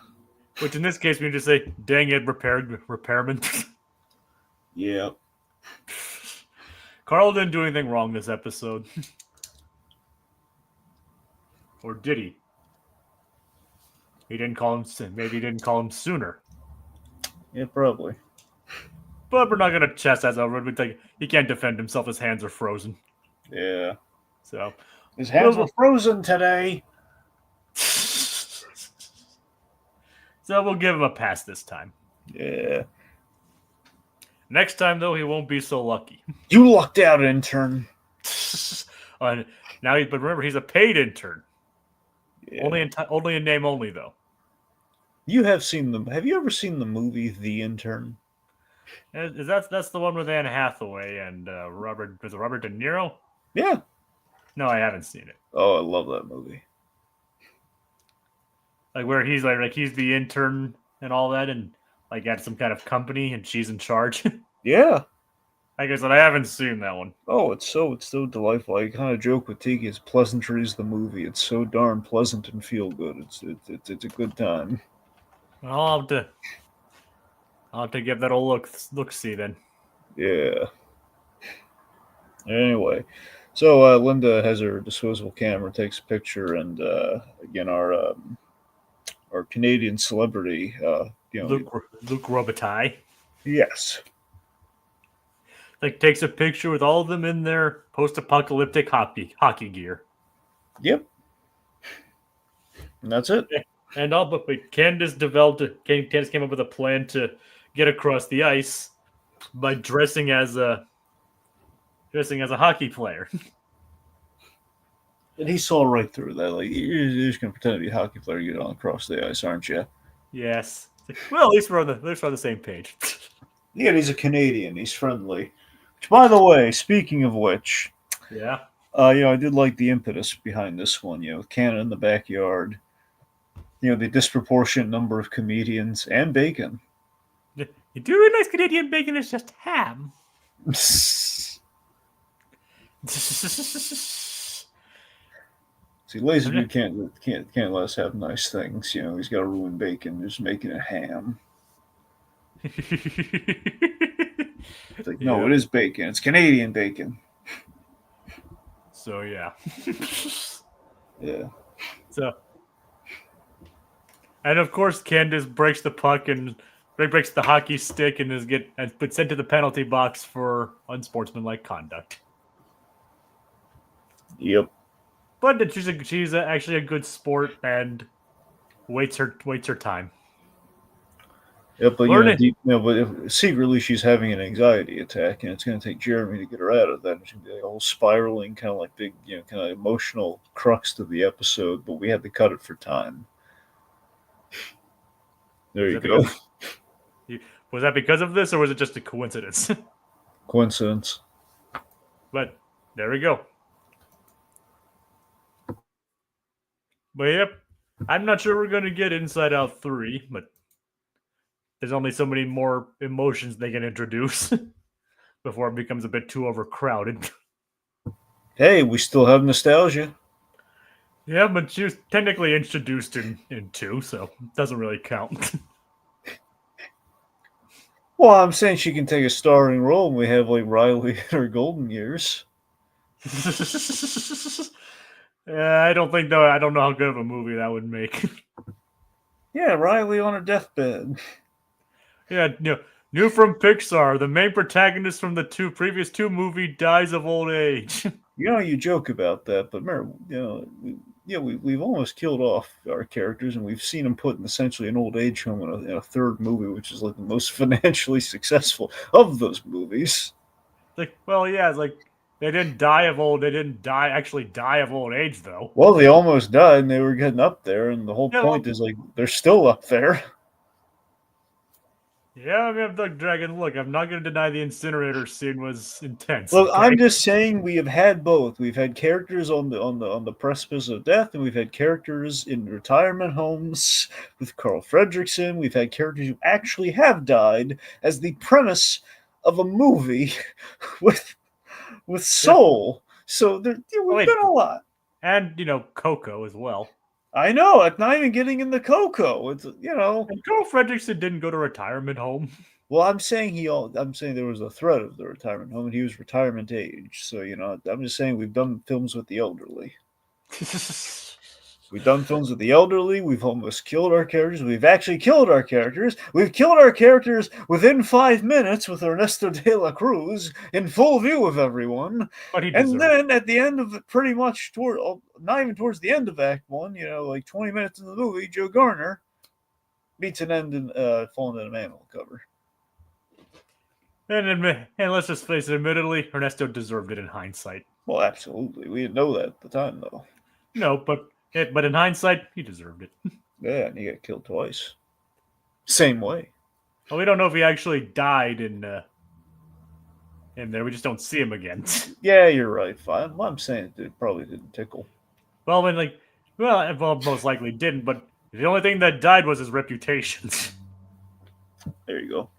Which in this case, we can just say, "Dang it, repairman." Yep. Carl didn't do anything wrong this episode, or did he? He didn't call him. Maybe he didn't call him sooner. Yeah, probably. But we're not gonna chastise over it. He can't defend himself. His hands are frozen. Yeah. So His hands were frozen today. So we'll give him a pass this time. Yeah. Next time, though, he won't be so lucky. You lucked out, intern. But remember, he's a paid intern. Yeah. Only in name only, though. Have you ever seen the movie The Intern? That's the one with Anne Hathaway and Robert De Niro? Yeah. No, I haven't seen it. Oh, I love that movie. Like where he's like he's the intern and all that, and like at some kind of company, and she's in charge. Yeah. Like I said, I haven't seen that one. Oh, it's so delightful. I kind of joke with Tiki. It's Pleasantries the movie. It's so darn pleasant and feel good. It's a good time. I'll have to give that a look see then. Yeah. Anyway, so Linda has her disposable camera, takes a picture, and again our Canadian celebrity, Luke Robitaille, yes, like takes a picture with all of them in their post-apocalyptic hockey gear. Yep, and that's it. And but Candace came up with a plan to get across the ice by dressing as a hockey player. And he saw right through that. Like, you're just going to pretend to be a hockey player, get on across the ice, aren't you? Yes. Well, at least we're on the same page. Yeah, he's a Canadian. He's friendly. Which, by the way, speaking of which, Yeah. I did like the impetus behind this one. Canada in the backyard. The disproportionate number of comedians and bacon. You do realize Canadian bacon is just ham. See, Laserbeard can't let us have nice things. He's got to ruin bacon, just making it ham. It's like, no, it is bacon. It's Canadian bacon. So yeah. Yeah. So, and of course, Candace breaks the puck and breaks the hockey stick and is sent to the penalty box for unsportsmanlike conduct. Yep. But she's actually a good sport and waits her time. Yeah, but secretly she's having an anxiety attack, and it's going to take Jeremy to get her out of that. It's going to be a whole spiraling, kind of like big, kind of emotional crux to the episode. But we had to cut it for time. There you go. Was that because of this, or was it just a coincidence? Coincidence. But there we go. But yep, I'm not sure we're going to get Inside Out 3, but there's only so many more emotions they can introduce before it becomes a bit too overcrowded. Hey, we still have nostalgia. Yeah, but she was technically introduced in 2, so it doesn't really count. Well, I'm saying she can take a starring role, and we have like Riley in her golden years. Yeah, I don't think though. I don't know how good of a movie that would make. Yeah, Riley on her deathbed. Yeah, new from Pixar. The main protagonist from the previous two movies dies of old age. You joke about that, but remember, we've almost killed off our characters, and we've seen them put in essentially an old age home in a third movie, which is like the most financially successful of those movies. Like, well, yeah, it's like they didn't actually die of old age, though. Well, they almost died, and they were getting up there, and the whole point is like they're still up there. Yeah, I mean, Dragon, look, I'm not going to deny the incinerator scene was intense. Look, okay? I'm just saying we have had both. We've had characters on the precipice of death, and we've had characters in retirement homes with Carl Fredricksen. We've had characters who actually have died as the premise of a movie with soul. So we've done a lot. And, Coco as well. I know. It's not even getting into Coco. It's, And Carl Fredricksen didn't go to retirement home. Well, I'm saying there was a threat of the retirement home, and he was retirement age. So, I'm just saying we've done films with the elderly. We've done films with the elderly. We've almost killed our characters. We've actually killed our characters. We've killed our characters within 5 minutes with Ernesto de la Cruz in full view of everyone. But he And deserved then at the end of it, pretty much not even towards the end of Act 1, like 20 minutes in the movie, Joe Garner meets an end in Fallen in a Manhole cover. And let's just face it, admittedly, Ernesto deserved it in hindsight. Well, absolutely. We didn't know that at the time, though. No, but in hindsight, he deserved it. Yeah, and he got killed twice. Same way. Well, we don't know if he actually died in there. We just don't see him again. Yeah, you're right. Fine. Well, I'm saying it probably didn't tickle. Well, most likely didn't, but the only thing that died was his reputation. There you go.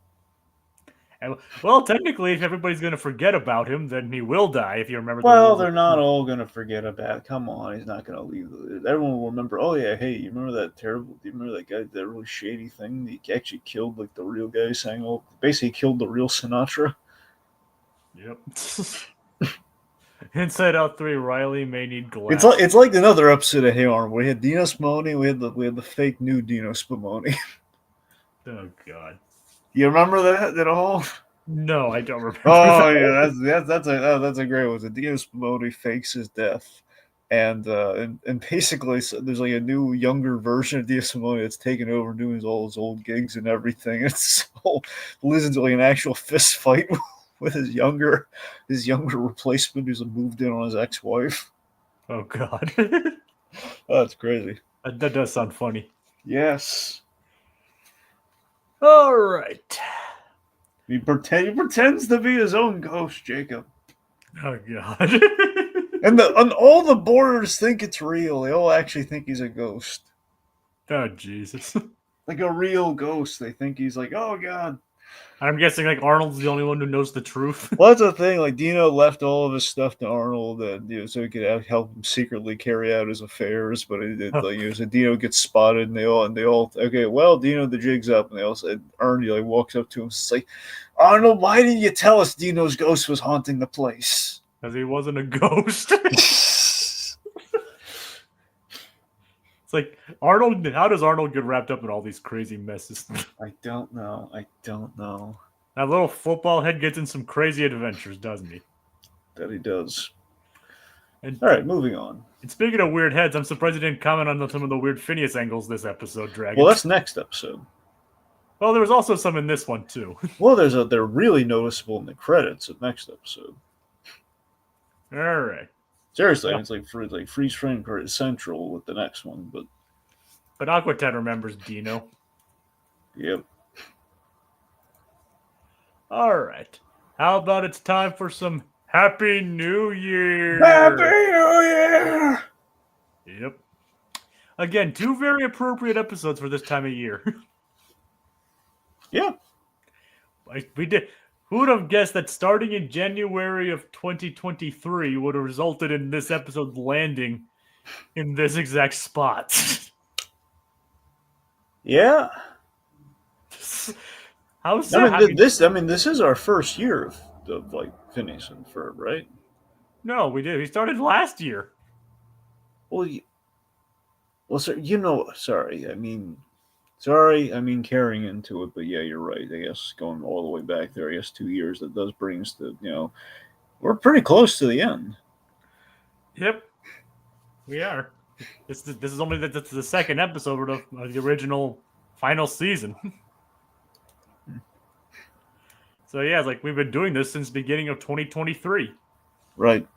And, well, technically, if everybody's going to forget about him, then he will die, if you remember. Well, they're not all going to forget about it. Come on, he's not going to leave. Everyone will remember, oh, yeah, hey, you remember that terrible, do you remember that guy, that really shady thing? He actually killed, like, the real guy basically killed the real Sinatra. Yep. Inside Out 3, Riley may need glass. It's like another episode of Hey Arnold. We had Dino Spumoni, we had the fake new Dino Spumoni. Oh, God. You remember that at all? No, I don't remember. Oh yeah, that's a great one. The Dino Spumoni fakes his death, and basically there's like a new younger version of Dino Spumoni that's taken over and doing all his old gigs and everything. It's all leads into like an actual fist fight with his younger replacement who's moved in on his ex-wife. Oh God, oh, that's crazy. That does sound funny. Yes. All right. He pretends to be his own ghost, Jacob. Oh God. and all the boarders think it's real. They all actually think he's a ghost. Oh Jesus. Like a real ghost. They think he's like, oh God. I'm guessing like Arnold's the only one who knows the truth. Well, that's the thing. Like Dino left all of his stuff to Arnold, and so he could help him secretly carry out his affairs. But so Dino gets spotted, and they all okay. Well, Dino, the jig's up, and they all said Ernie like walks up to him, it's like, Arnold, why didn't you tell us Dino's ghost was haunting the place? Because he wasn't a ghost. It's like Arnold. How does Arnold get wrapped up in all these crazy messes? I don't know. That little football head gets in some crazy adventures, doesn't he? That he does. And, all right, moving on. And speaking of weird heads, I'm surprised you didn't comment on some of the weird Phineas angles this episode, Dragon. Well, that's next episode. Well, there was also some in this one too. Well, they're really noticeable in the credits of next episode. All right. Seriously, yeah. It's like freeze frame credit central with the next one, but Aquatet remembers Dino. Yep. All right. How about it's time for some Happy New Year? Happy New Year! Yep. Again, 2 very appropriate episodes for this time of year. Yeah. We did. Who would have guessed that starting in January of 2023 would have resulted in this episode landing in this exact spot? Yeah. How's that? This is our first year of like Phineas and Ferb, right? No, we did. We started last year. Well, sir, sorry. I mean, carrying into it, but yeah, you're right. I guess going all the way back there, 2 years, that does bring us to, we're pretty close to the end. Yep, we are. This is only the second episode of the original final season. So yeah, it's like we've been doing this since the beginning of 2023. Right.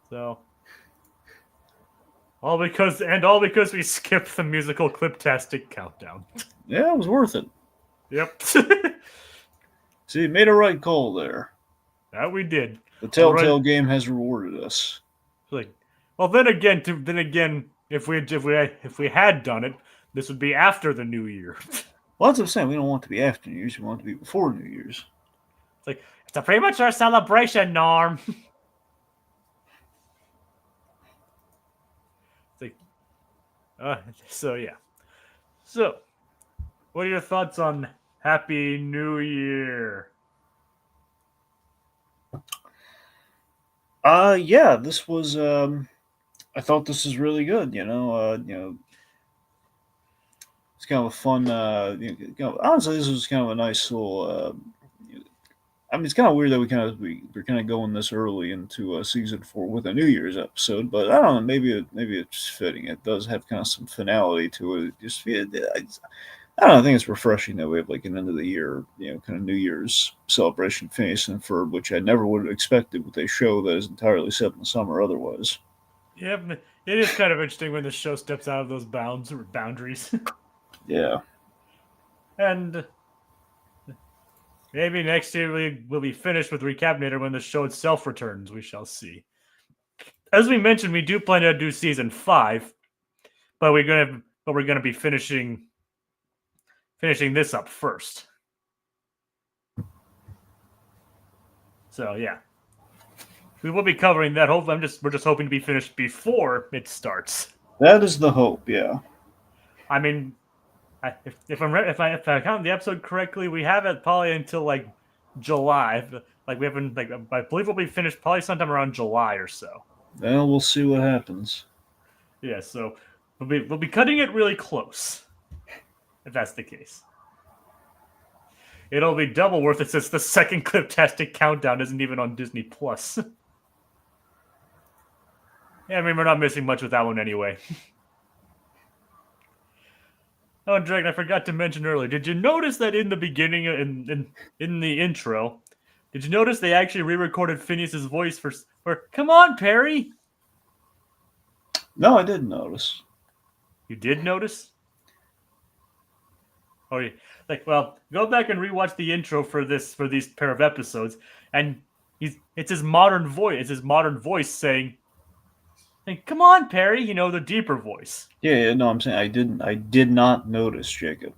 So all because we skipped the musical clip-tastic countdown. Yeah, it was worth it. Yep. See, you made a right call there. That we did. The Telltale game has rewarded us. Like, well, then again, if we had done it, this would be after the New Year. Well, that's what I'm saying. We don't want it to be after New Year's. We want it to be before New Year's. It's like, it's a premature celebration, Norm. It's like, so yeah. So, what are your thoughts on Happy New Year? Yeah, this was I thought this was really good. It's kind of a fun. Honestly, this was kind of a nice little. I mean, it's kind of weird that we're kind of going this early into season 4 with a New Year's episode, but I don't know. Maybe it's fitting. It does have kind of some finality to it. I don't know. I think it's refreshing that we have like an end of the year, kind of New Year's celebration, Phineas and Ferb, which I never would have expected with a show that is entirely set in the summer otherwise. Yeah, it is kind of interesting when the show steps out of those boundaries. Yeah. And maybe next year we'll be finished with Recap-inator when the show itself returns. We shall see. As we mentioned, we do plan to do season 5, but we're gonna be finishing this up first. So yeah, we will be covering that. Hopefully, we're just hoping to be finished before it starts. That is the hope. Yeah. I mean, if I count the episode correctly, we have it probably until like July. Like we haven't I believe we'll be finished probably sometime around July or so. Well, we'll see what happens. Yeah, so we'll be cutting it really close. If that's the case, it'll be double worth it since the second Cliptastic Countdown isn't even on Disney Plus. Yeah, I mean we're not missing much with that one anyway. Oh, Dragon, I forgot to mention earlier. Did you notice that in the beginning, in the intro, did you notice they actually re-recorded Phineas's voice for "Come on, Perry"? No, I didn't notice. You did notice? Oh, yeah. Well, go back and rewatch the intro for these pair of episodes, and it's his modern voice. It's his modern voice saying, "Come on, Perry," the deeper voice. Yeah, no, I'm saying I did not notice, Jacob.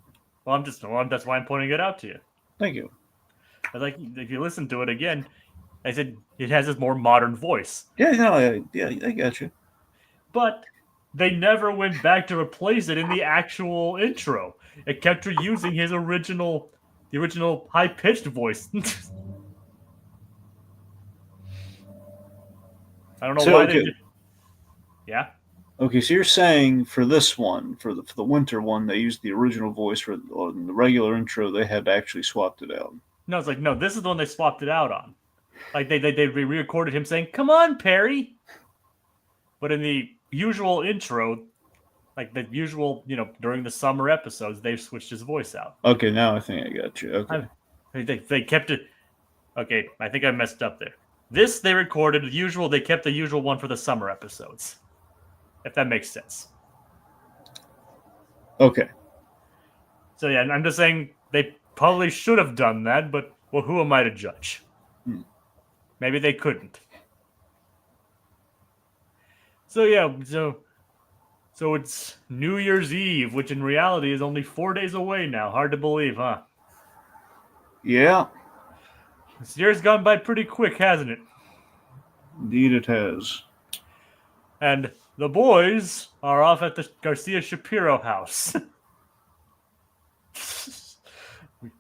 Well, that's why I'm pointing it out to you. Thank you. But if you listen to it again, I said it has this more modern voice. Yeah, no, I got you. But they never went back to replace it in the actual intro. It kept reusing the original high-pitched voice. I don't know why they did. Yeah. Okay, so you're saying for this one, for the winter one, they used the original voice for the regular intro. They had actually swapped it out. No, it's no. This is the one they swapped it out on. Like they re-recorded him saying, "Come on, Perry," but in the usual intro, like the usual, during the summer episodes, they switched his voice out. Okay, now I think I got you. Okay. They kept it. Okay, I think I messed up there. This they recorded the usual. They kept the usual one for the summer episodes. If that makes sense. Okay. So yeah, I'm just saying they probably should have done that, but well, who am I to judge? Maybe they couldn't. So yeah, so it's New Year's Eve, which in reality is only 4 days away now. Hard to believe, huh? Yeah. This year's gone by pretty quick, hasn't it? Indeed it has. And the boys are off at the Garcia Shapiro house.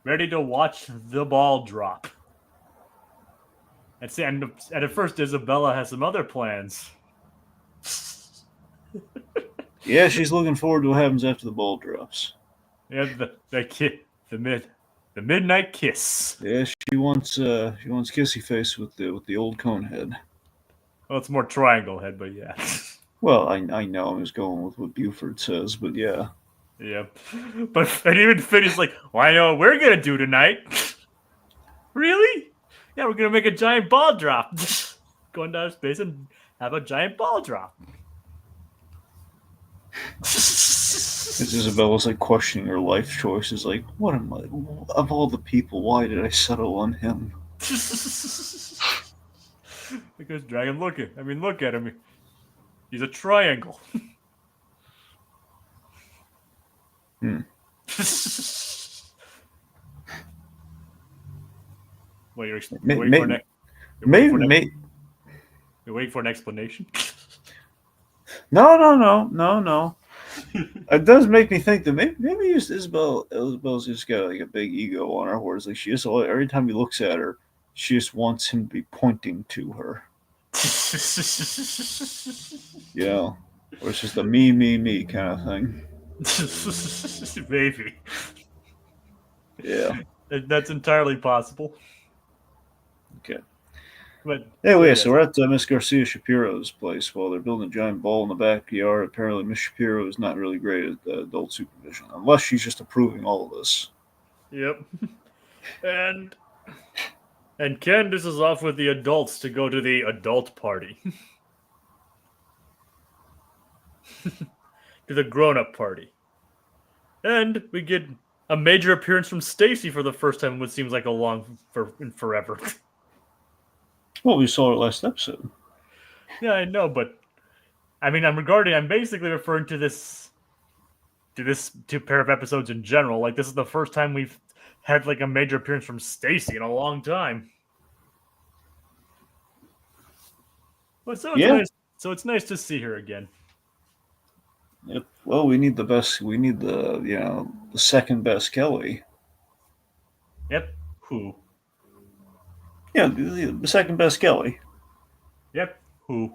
Ready to watch the ball drop. And at first, Isabella has some other plans. Yeah, she's looking forward to what happens after the ball drops. Yeah, the midnight kiss. Yeah, she wants kissy face with the old cone head. Well, it's more triangle head, but yeah. Well, I know I was going with what Buford says, but yeah. Yeah. And even Finney's like, well, I know what we're going to do tonight. Really? Yeah, we're going to make a giant ball drop. Go into space and have a giant ball drop. Isabella's like questioning her life choices, like, what am I, of all the people, why did I settle on him? Because Dragon, look at him. He's a triangle. Well, you're waiting for an explanation? No. It does make me think that maybe Isabel's just got like a big ego on her, whereas like she just every time he looks at her, she just wants him to be pointing to her. You know, or it's just a me kind of thing. Maybe. Yeah. That's entirely possible. Okay. But so Anyway, yes. so we're at Miss Garcia Shapiro's place while they're building a giant ball in the backyard. Apparently, Miss Shapiro is not really great at adult supervision, unless she's just approving all of this. Yep. And Candace is off with the adults to go to the adult party. To the grown-up party. And we get a major appearance from Stacy for the first time in what seems like forever. Well, we saw it last episode. Yeah, I know, but I mean, I'm basically referring to this two pair of episodes in general. Like, this is the first time we've had like a major appearance from Stacy in a long time. But so it's Yeah. nice. So it's nice to see her again. Yep. Well, we need the best. We need the second best Kelly. Yep. Who? Yeah, the second best Kelly. Yep. Who?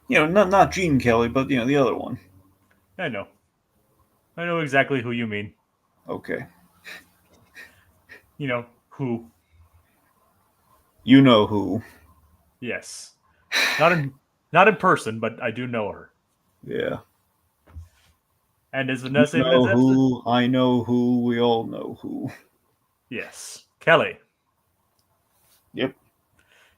Not Gene Kelly, but the other one. I know. I know exactly who you mean. Okay. Who? You know who. Yes. Not in person, but I do know her. Yeah. And is Vanessa You in know this episode? who. I know who. We all know who. Yes. Kelly. Yep.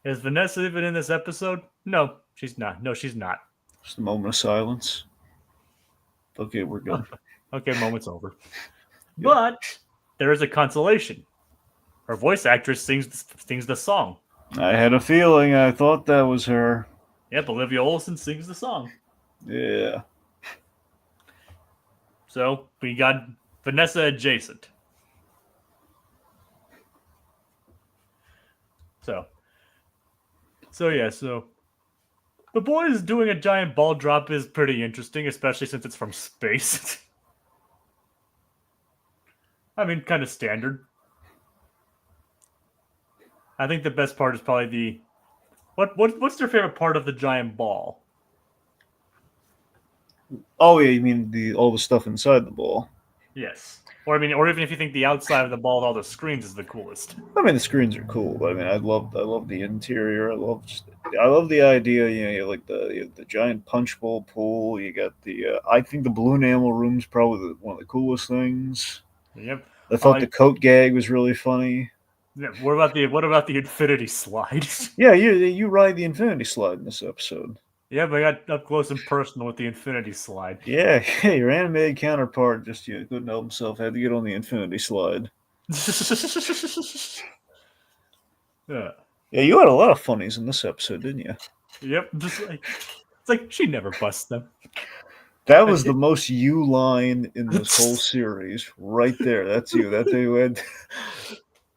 Is Vanessa even in this episode? No, she's not. No, she's not. Just a moment of silence. Okay, we're good. Okay, moment's over. But there is a consolation. Her voice actress sings the song. I had a feeling. I thought that was her. Yep, Olivia Olson sings the song. Yeah. So we got Vanessa adjacent. So the boys doing a giant ball drop is pretty interesting, especially since it's from space. I mean, kind of standard. I think the best part is probably what's your favorite part of the giant ball? Oh yeah, you mean all the stuff inside the ball? Yes. Or even if you think the outside of the ball with all the screens is the coolest. I mean, the screens are cool, but I mean, I love the interior. I love the idea. You have like the giant punch bowl pool. You got the. I think the balloon animal room's probably one of the coolest things. Yep. I thought the coat gag was really funny. Yeah, what about the infinity slide? Yeah, you ride the infinity slide in this episode. Yeah, but I got up close and personal with the infinity slide. Yeah, your animated counterpart just couldn't help himself. Had to get on the infinity slide. Yeah. Yeah, you had a lot of funnies in this episode, didn't you? Yep. It's like she never busts them. That was the most you line in this whole series, right there. That's you. That's who had.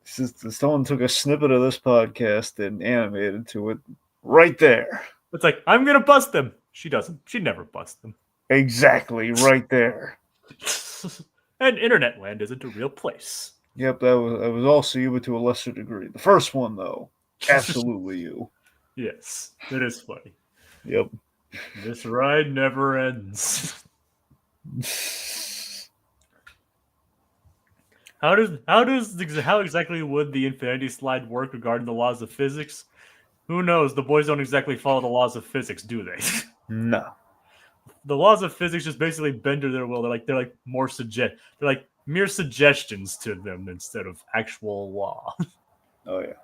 Someone took a snippet of this podcast and animated to it, right there. It's like, I'm gonna bust them. She doesn't. She never busts them. Exactly, right there. And internet land isn't a real place. Yep, that was also you, but to a lesser degree. The first one, though, absolutely you. Yes, it is funny. Yep. This ride never ends. How exactly would the infinity slide work regarding the laws of physics? Who knows? The boys don't exactly follow the laws of physics, do they? No. The laws of physics just basically bend to their will. They're like mere suggestions to them instead of actual law. Oh yeah.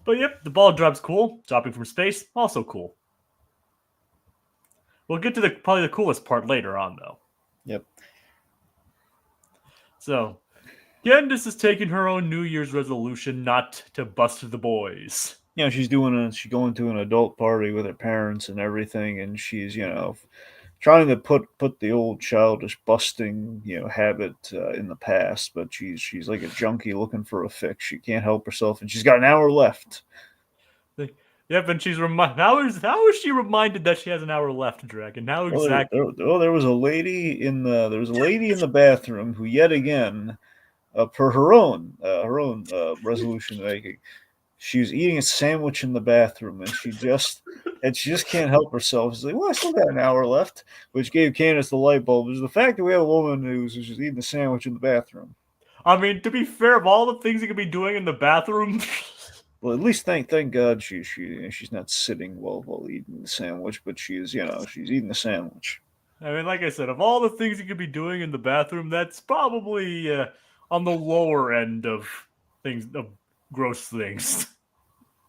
But yep, the ball drop's cool. Dropping from space, also cool. We'll get to probably the coolest part later on, though. Yep. So, Candace is taking her own New Year's resolution not to bust the boys. She's going to an adult party with her parents and everything, and she's trying to put the old childish busting habit in the past, but she's like a junkie looking for a fix. She can't help herself, and she's got an hour left. Yep, and she's how is she reminded that she has an hour left, Dragon? How exactly? There was a lady in the bathroom who, yet again, per her own resolution making, She was eating a sandwich in the bathroom, and she just can't help herself. She's like, "Well, I still got an hour left," which gave Candace the light bulb. Is the fact that we have a woman who's just eating a sandwich in the bathroom. I mean, to be fair, of all the things you could be doing in the bathroom, Well, at least thank God she's not sitting while eating the sandwich, but she's eating the sandwich. I mean, like I said, of all the things you could be doing in the bathroom, that's probably on the lower end of things, of gross things.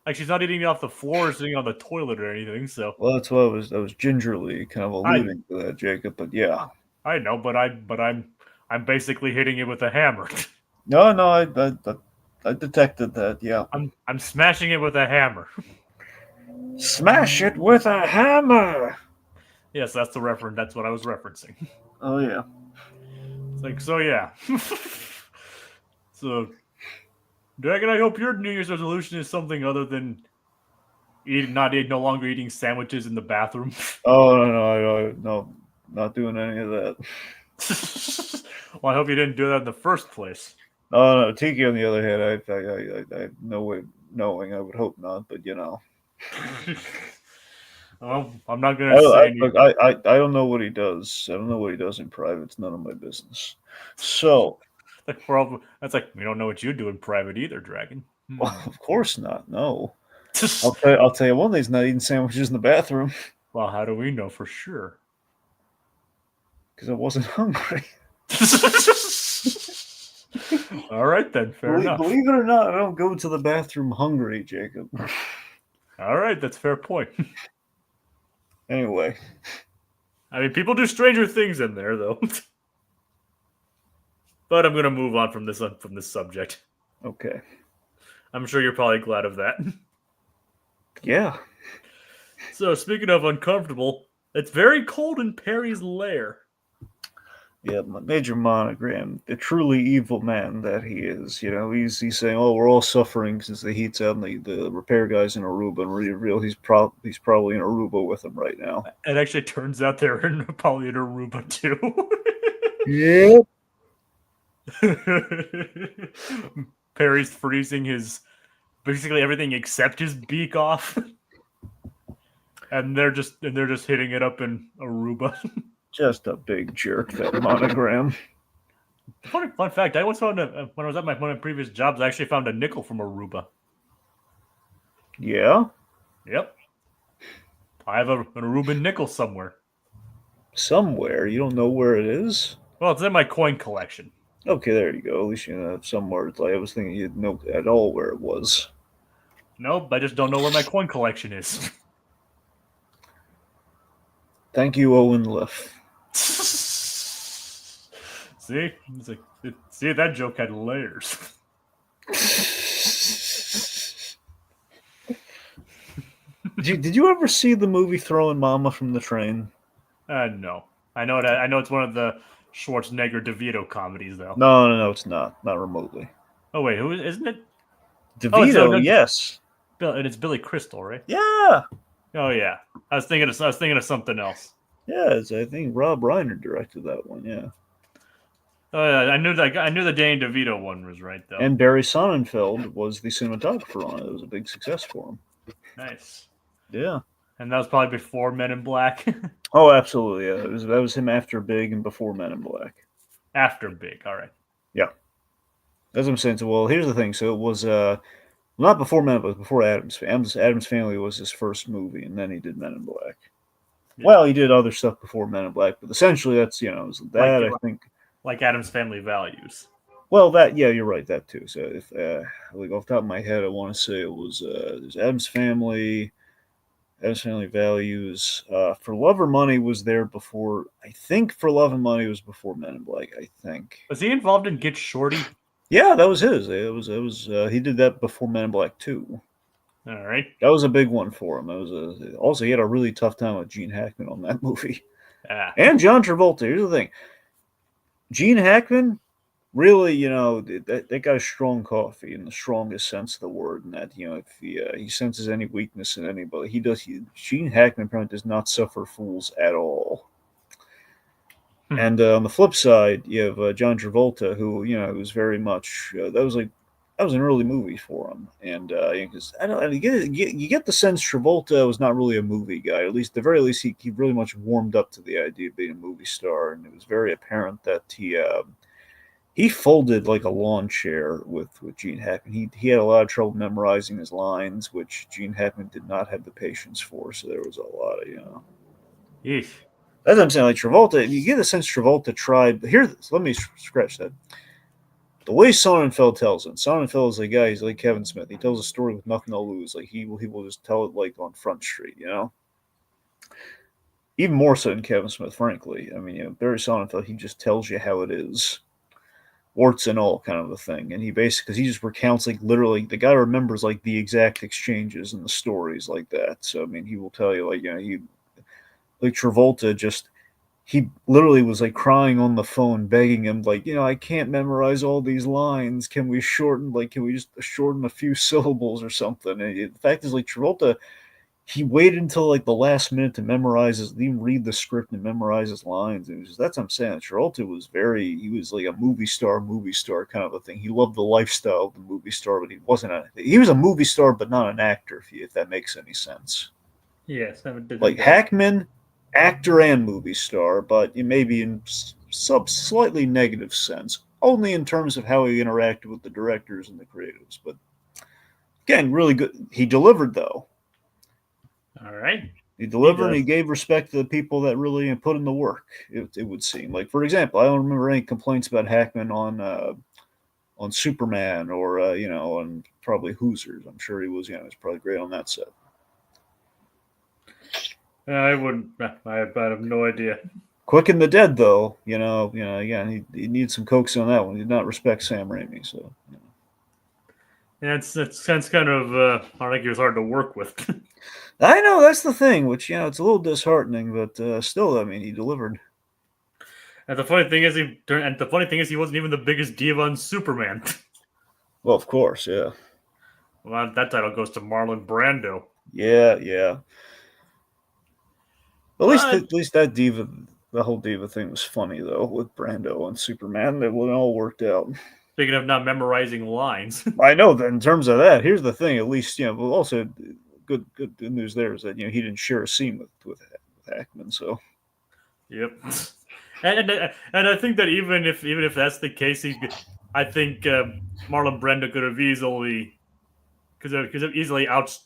Like she's not eating it off the floor or sitting on the toilet or anything. So, Well, that's why I was gingerly kind of alluding to that, Jacob. But yeah, I know, but I'm basically hitting it with a hammer. no, I detected that. Yeah, I'm smashing it with a hammer. smash it with a hammer. Yes, that's the reference. That's what I was referencing. Oh yeah. It's like, so yeah. So, Dragon, I hope your New Year's resolution is something other than no longer eating sandwiches in the bathroom. Oh no, not doing any of that. Well, I hope you didn't do that in the first place. Oh no, Tiki on the other hand, I have no way of knowing. I would hope not, but you know. Well, I'm not gonna say anything. I don't know what he does. I don't know what he does in private. It's none of my business. So, That's like we don't know what you do in private either, Dragon. well, of course not. No, I'll tell you one thing: he's not eating sandwiches in the bathroom Well, how do we know for sure? because I wasn't hungry. All right then, fair enough. Believe it or not, I don't go to the bathroom hungry, Jacob. All right, that's fair point. Anyway, I mean, people do stranger things in there, though. But I'm going to move on from this subject. okay, I'm sure you're probably glad of that. yeah. So, speaking of uncomfortable, it's very cold in Perry's lair. Yeah, Major Monogram, the truly evil man that he is. You know, he's saying, "Oh, we're all suffering since the heat's out, and the repair guy's in Aruba." And real, he's probably in Aruba with him right now. It actually turns out they're probably in Aruba too. Yep. Perry's freezing basically everything except his beak off, and they're just hitting it up in Aruba. Just a big jerk, that Monogram. Fun fact: I once found when I was at one of my previous jobs, I actually found a nickel from Aruba. Yeah. Yep, I have an Aruban nickel somewhere. Somewhere, you don't know where it is. Well, it's in my coin collection. Okay, there you go. At least you know somewhere. It's like I was thinking you'd know at all where it was. Nope, I just don't know where my coin collection is. Thank you, Owen Liff. See, see that joke had layers. Did you ever see the movie Throwing Mama from the Train? No, I know it. I know it's one of the Schwarzenegger DeVito comedies, though. No, it's not remotely. Oh wait, who isn't it? DeVito, yes. And it's Billy Crystal, right? Yeah. Oh yeah, I was thinking of something else. Yeah, I think Rob Reiner directed that one. Yeah. Oh yeah, I knew the Danny DeVito one was right though. And Barry Sonnenfeld was the cinematographer on it. It was a big success for him. Nice. Yeah. And that was probably before Men in Black. Oh, absolutely. Yeah, that was him after Big and before Men in Black. After Big, all right. Yeah. That's what I'm saying. So, well, here's the thing. So it was not before Men in Black, before Adam's. Adam's Family was his first movie, and then he did Men in Black. Yeah. Well, he did other stuff before Men in Black, but essentially that's I think like Adam's Family Values. Well, you're right, that too. So if like off the top of my head, I want to say it was there's Adam's Family Values. For Love or Money was there before. I think For Love and Money was before Men in Black. I think. Was he involved in Get Shorty? Yeah, that was his. It was. He did that before Men in Black 2. All right. That was a big one for him. Also he had a really tough time with Gene Hackman on that movie. And John Travolta. Here's the thing. Gene Hackman, really, that guy's strong coffee in the strongest sense of the word. And that, if he senses any weakness in anybody, Gene Hackman apparently does not suffer fools at all. And on the flip side, you have John Travolta, who, was very much, that was like that was an early movie for him, and because I don't, you get the sense Travolta was not really a movie guy. At least, at the very least, he really much warmed up to the idea of being a movie star, and it was very apparent that he folded like a lawn chair with Gene Hackman. He had a lot of trouble memorizing his lines, which Gene Hackman did not have the patience for. So there was a lot of Yeesh. That's what I'm saying. Like Travolta, you get a sense Travolta tried. Here, let me scratch that. The way Sonnenfeld tells it, Sonnenfeld is a guy. He's like Kevin Smith. He tells a story with nothing to lose. Like he will just tell it like on Front Street. Even more so than Kevin Smith, frankly. I mean, Barry Sonnenfeld, he just tells you how it is, warts and all, kind of a thing. And he basically, because he just recounts like literally, the guy remembers like the exact exchanges and the stories like that. So I mean, he will tell you like he like Travolta just he literally was like crying on the phone, begging him, like, I can't memorize all these lines. Can we just shorten a few syllables or something? And the fact is, like, Travolta, he waited until like the last minute to even read the script and memorize his lines. And that's what I'm saying. Travolta he was like a movie star kind of a thing. He loved the lifestyle of the movie star, but he was a movie star, but not an actor, if that makes any sense. Yes, Like Hackman, actor and movie star, but maybe in slightly negative sense, only in terms of how he interacted with the directors and the creatives. But again, really good. He delivered though. All right. He delivered and he gave respect to the people that really put in the work. It would seem like, for example, I don't remember any complaints about Hackman on Superman or on probably Hoosiers. I'm sure he was probably great on that set. I wouldn't. I have no idea. Quick and the Dead, though, again, he needs some coaxing on that one. He did not respect Sam Raimi, so. Yeah, it sounds kind of. I think he was hard to work with. I know that's the thing, which it's a little disheartening, but still, I mean, he delivered. And the funny thing is, he wasn't even the biggest diva on Superman. Well, of course, yeah. Well, that title goes to Marlon Brando. Yeah. At least that diva, the whole diva thing was funny though, with Brando and Superman. It all worked out. Speaking of not memorizing lines, I know that in terms of that. Here's the thing, at least but also good news there is that he didn't share a scene with Hackman, so. Yep. And I think that even if that's the case, I think Marlon Brando could have easily out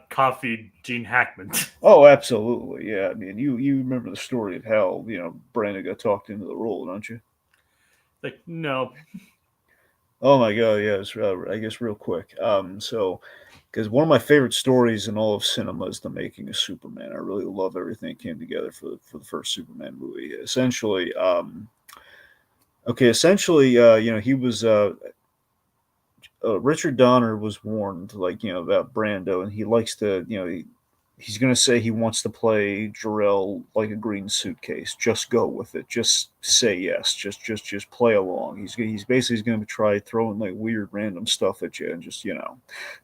coffeed Gene Hackman. Oh, absolutely, yeah. I mean, you remember the story of how Brando got talked into the role, don't you? Like, no. Oh my god, yeah. I guess real quick. Because one of my favorite stories in all of cinema is the making of Superman. I really love everything that came together for the first Superman movie. Essentially, he was Richard Donner was warned, like about Brando, and he likes to, he's going to say he wants to play Jor-El like a green suitcase. Just go with it. Just say yes. Just play along. He's basically going to try throwing like weird . Random stuff at you and just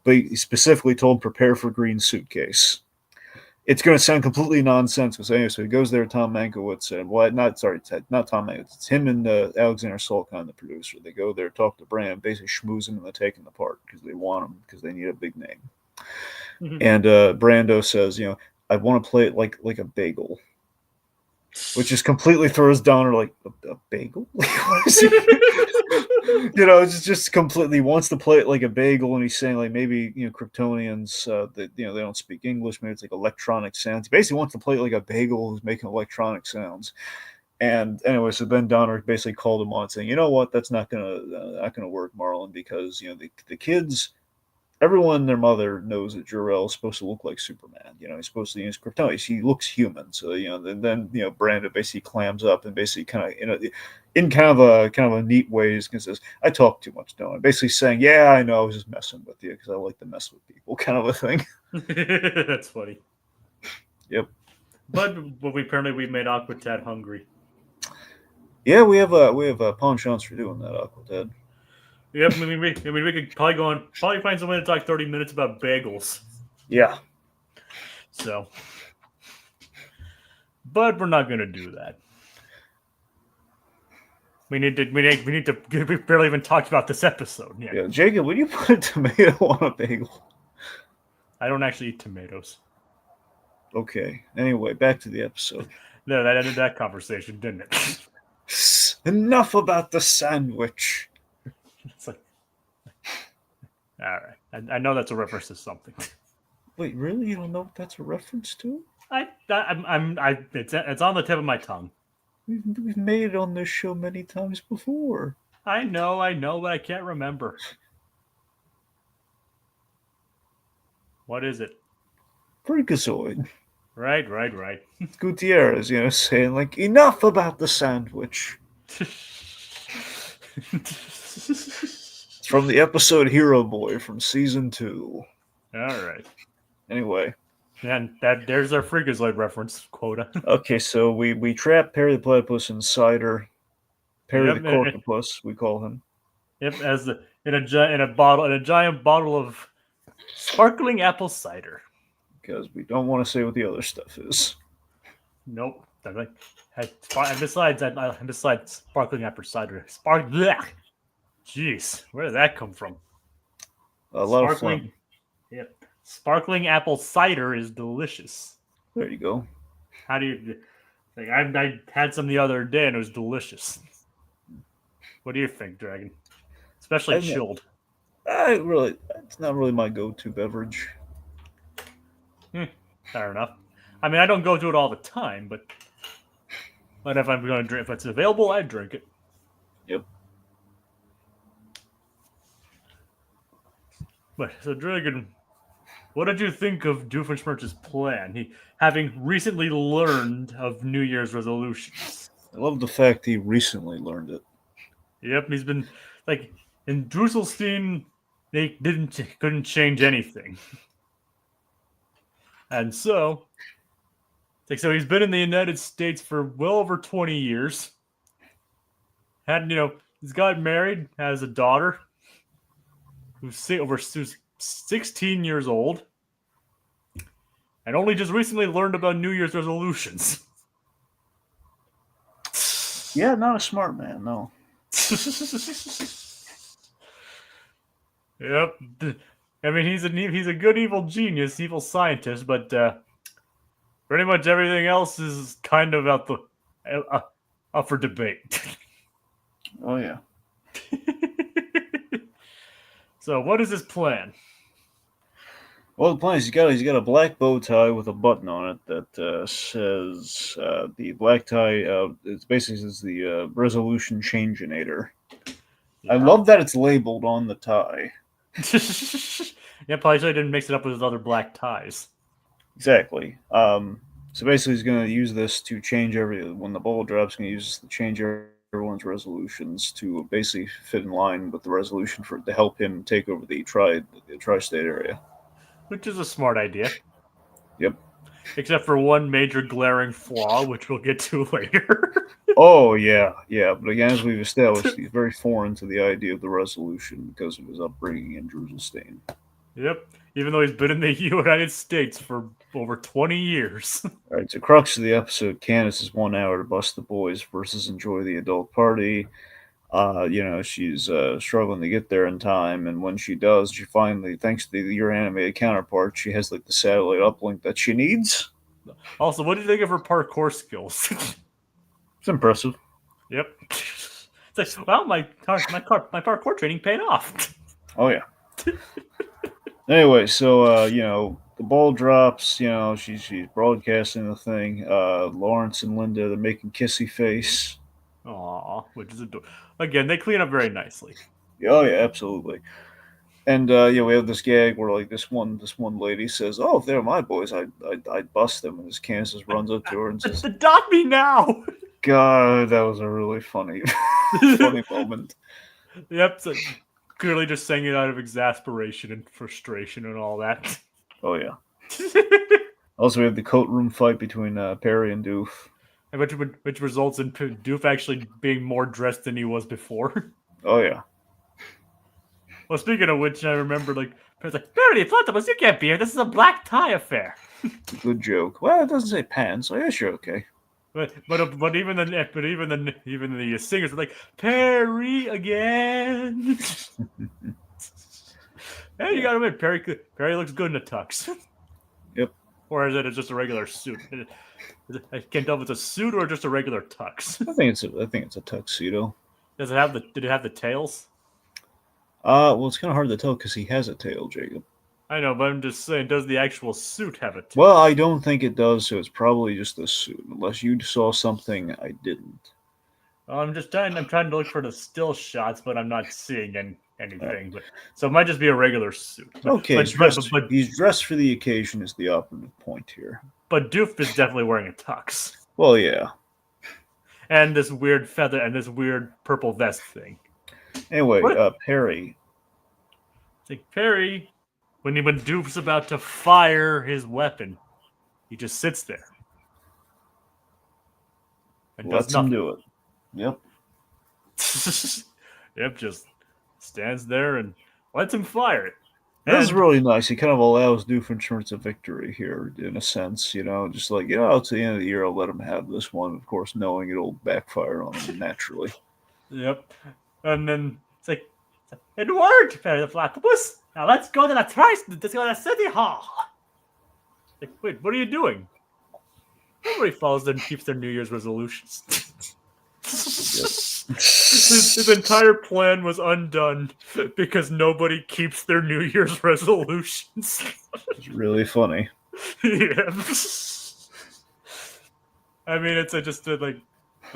But he specifically told him prepare for green suitcase. It's going to sound completely nonsensical. Anyway, so he goes there. Tom Mankiewicz and not Tom Mankiewicz. It's him and Alexander Solkine, the producer. They go there, talk to Brand, basically schmooze him, and they take him apart because they want him because they need a big name. Mm-hmm. And Brando says, I want to play it like a bagel, which just completely throws Donner like a bagel. Just completely wants to play it like a bagel, and he's saying like maybe Kryptonians that they don't speak English, maybe it's like electronic sounds. He basically wants to play it like a bagel who's making electronic sounds. And anyway, so then Donner basically called him on saying, you know what, that's not gonna work, Marlon, because the kids. Everyone and their mother knows that Jor-El is supposed to look like Superman. He's supposed to use Kryptonite. He looks human. So then Brando basically clams up and basically kind of in kind of a neat way, he says, "I talk too much, don't I?" Basically saying, "Yeah, I know, I was just messing with you because I like to mess with people," kind of a thing. That's funny. Yep. But we made Aquatad hungry. Yeah, we have penchants for doing that, Aquatad. Yep, I mean, we could probably find someone to talk 30 minutes about bagels. Yeah. So, but we're not going to do that. We barely even talked about this episode yet. Yeah, Jacob, would you put a tomato on a bagel? I don't actually eat tomatoes. Okay. Anyway, back to the episode. No, that ended that conversation, didn't it? Enough about the sandwich. It's like, all right. I know that's a reference to something. Wait, really? You don't know what that's a reference to? It's on the tip of my tongue. We've made it on this show many times before. I know, but I can't remember. What is it? Freakazoid. Right. It's Gutierrez, saying, like, enough about the sandwich. It's from the episode Hero Boy from season 2. All right. Anyway. And there's our Freakazoid reference quota. Okay, so we trap Perry the Platypus in cider. Perry the Corcopus, we call him. Yep, in a giant bottle of sparkling apple cider. Because we don't want to say what the other stuff is. Nope. And besides sparkling apple cider, jeez, where did that come from? A lot of fun. Yep. Sparkling apple cider is delicious. There you go. How do you? Like, I had some the other day and it was delicious. What do you think, Dragon? Especially chilled. It's not really my go-to beverage. Fair enough. I mean, I don't go to it all the time, but if I'm going to drink, if it's available, I drink it. Yep. But so, Dragon, what did you think of Doofenshmirtz's plan? He having recently learned of New Year's resolutions. I love the fact he recently learned it. Yep, he's been like in Drusselstein. They couldn't change anything, and so he's been in the United States for well over 20 years. He's got married, has a daughter who's 16 years old, and only just recently learned about New Year's resolutions. Yeah, not a smart man, no. Yep. I mean, he's a good evil genius, evil scientist, but pretty much everything else is kind of up for debate. Oh yeah. So, what is his plan? Well, the plan is he's got a black bow tie with a button on it that says the black tie. It basically says the resolution change-inator. Yeah. I love that it's labeled on the tie. Yeah, probably should I didn't mix it up with his other black ties. Exactly. So basically, he's going to use this to change when the ball drops. He's going to use this to change everyone's resolutions to basically fit in line with the resolution to help him take over the tri-state area. Which is a smart idea. Yep. Except for one major glaring flaw, which we'll get to later. Oh, yeah. But again, as we've established, he's very foreign to the idea of the resolution because of his upbringing in Drusselstein. Yep. Even though he's been in the United States for over 20 years. All right, so crux of the episode, Candace is 1 hour to bust the boys versus enjoy the adult party. She's struggling to get there in time, and when she does, she finally, thanks to your animated counterpart, she has like the satellite uplink that she needs. Also, what do you think of her parkour skills? It's impressive. Yep. It's like, well, my parkour training paid off. Oh yeah. Anyway, so the ball drops. She's broadcasting the thing. Lawrence and Linda, they're making kissy face. Aw, which is adorable. Again, they clean up very nicely. Oh yeah, absolutely. And we have this gag where like this one lady says, "Oh, if they're my boys, I'd bust them." And this Kansas runs up to her and says, "Adopt me now!" God, that was a really funny moment. Yep, so clearly just saying it out of exasperation and frustration and all that. Oh yeah. Also, we have the coat room fight between Perry and Doof. Which results in Doof actually being more dressed than he was before. Oh, yeah. Well, speaking of which, I remember, Perry's like, Perry, Platypus, you can't be here. This is a black tie affair. Good joke. Well, it doesn't say pants, so I guess you're okay. But even the singers are like Perry again. Hey, you gotta admit, Perry looks good in a tux. Yep. Or is it just a regular suit? I can't tell if it's a suit or just a regular tux. I think it's a tuxedo. Does it have the? Did it have the tails? Well, it's kind of hard to tell because he has a tail, Jacob. I know, but I'm just saying, does the actual suit have a tail? Well, I don't think it does, so it's probably just the suit, unless you saw something I didn't. I'm trying to look for the still shots, but I'm not seeing anything. But so it might just be a regular suit. Okay, he's dressed for the occasion is the operative point here. But Doof is definitely wearing a tux. Well, yeah. And this weird feather and this weird purple vest thing. Anyway, Perry. It's like Perry, when Doof's about to fire his weapon, he just sits there. And lets him do it. Yep. Yep, just stands there and lets him fire it. This is really nice. He kind of allows Doofenshmirtz a victory here, in a sense, just like, it's the end of the year, I'll let him have this one, of course, knowing it'll backfire on him naturally. Yep. And then it's like, it worked, Perry the Platypus. Now let's go to the city hall. Like, wait, what are you doing? Nobody follows and keeps their New Year's resolutions. His entire plan was undone because nobody keeps their New Year's resolutions. It's really funny. Yeah. I mean, it's just a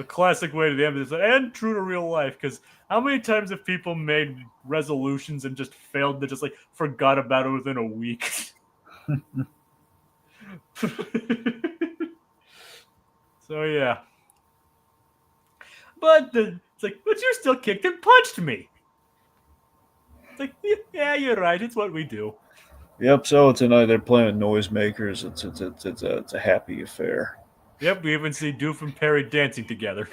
classic way to the end, and true to real life. Because how many times have people made resolutions and just failed to forgot about it within a week? So yeah. But but you still kicked and punched me. It's like, yeah, you're right. It's what we do. Yep. So tonight they're playing noisemakers. It's a happy affair. Yep. We even see Doof and Perry dancing together.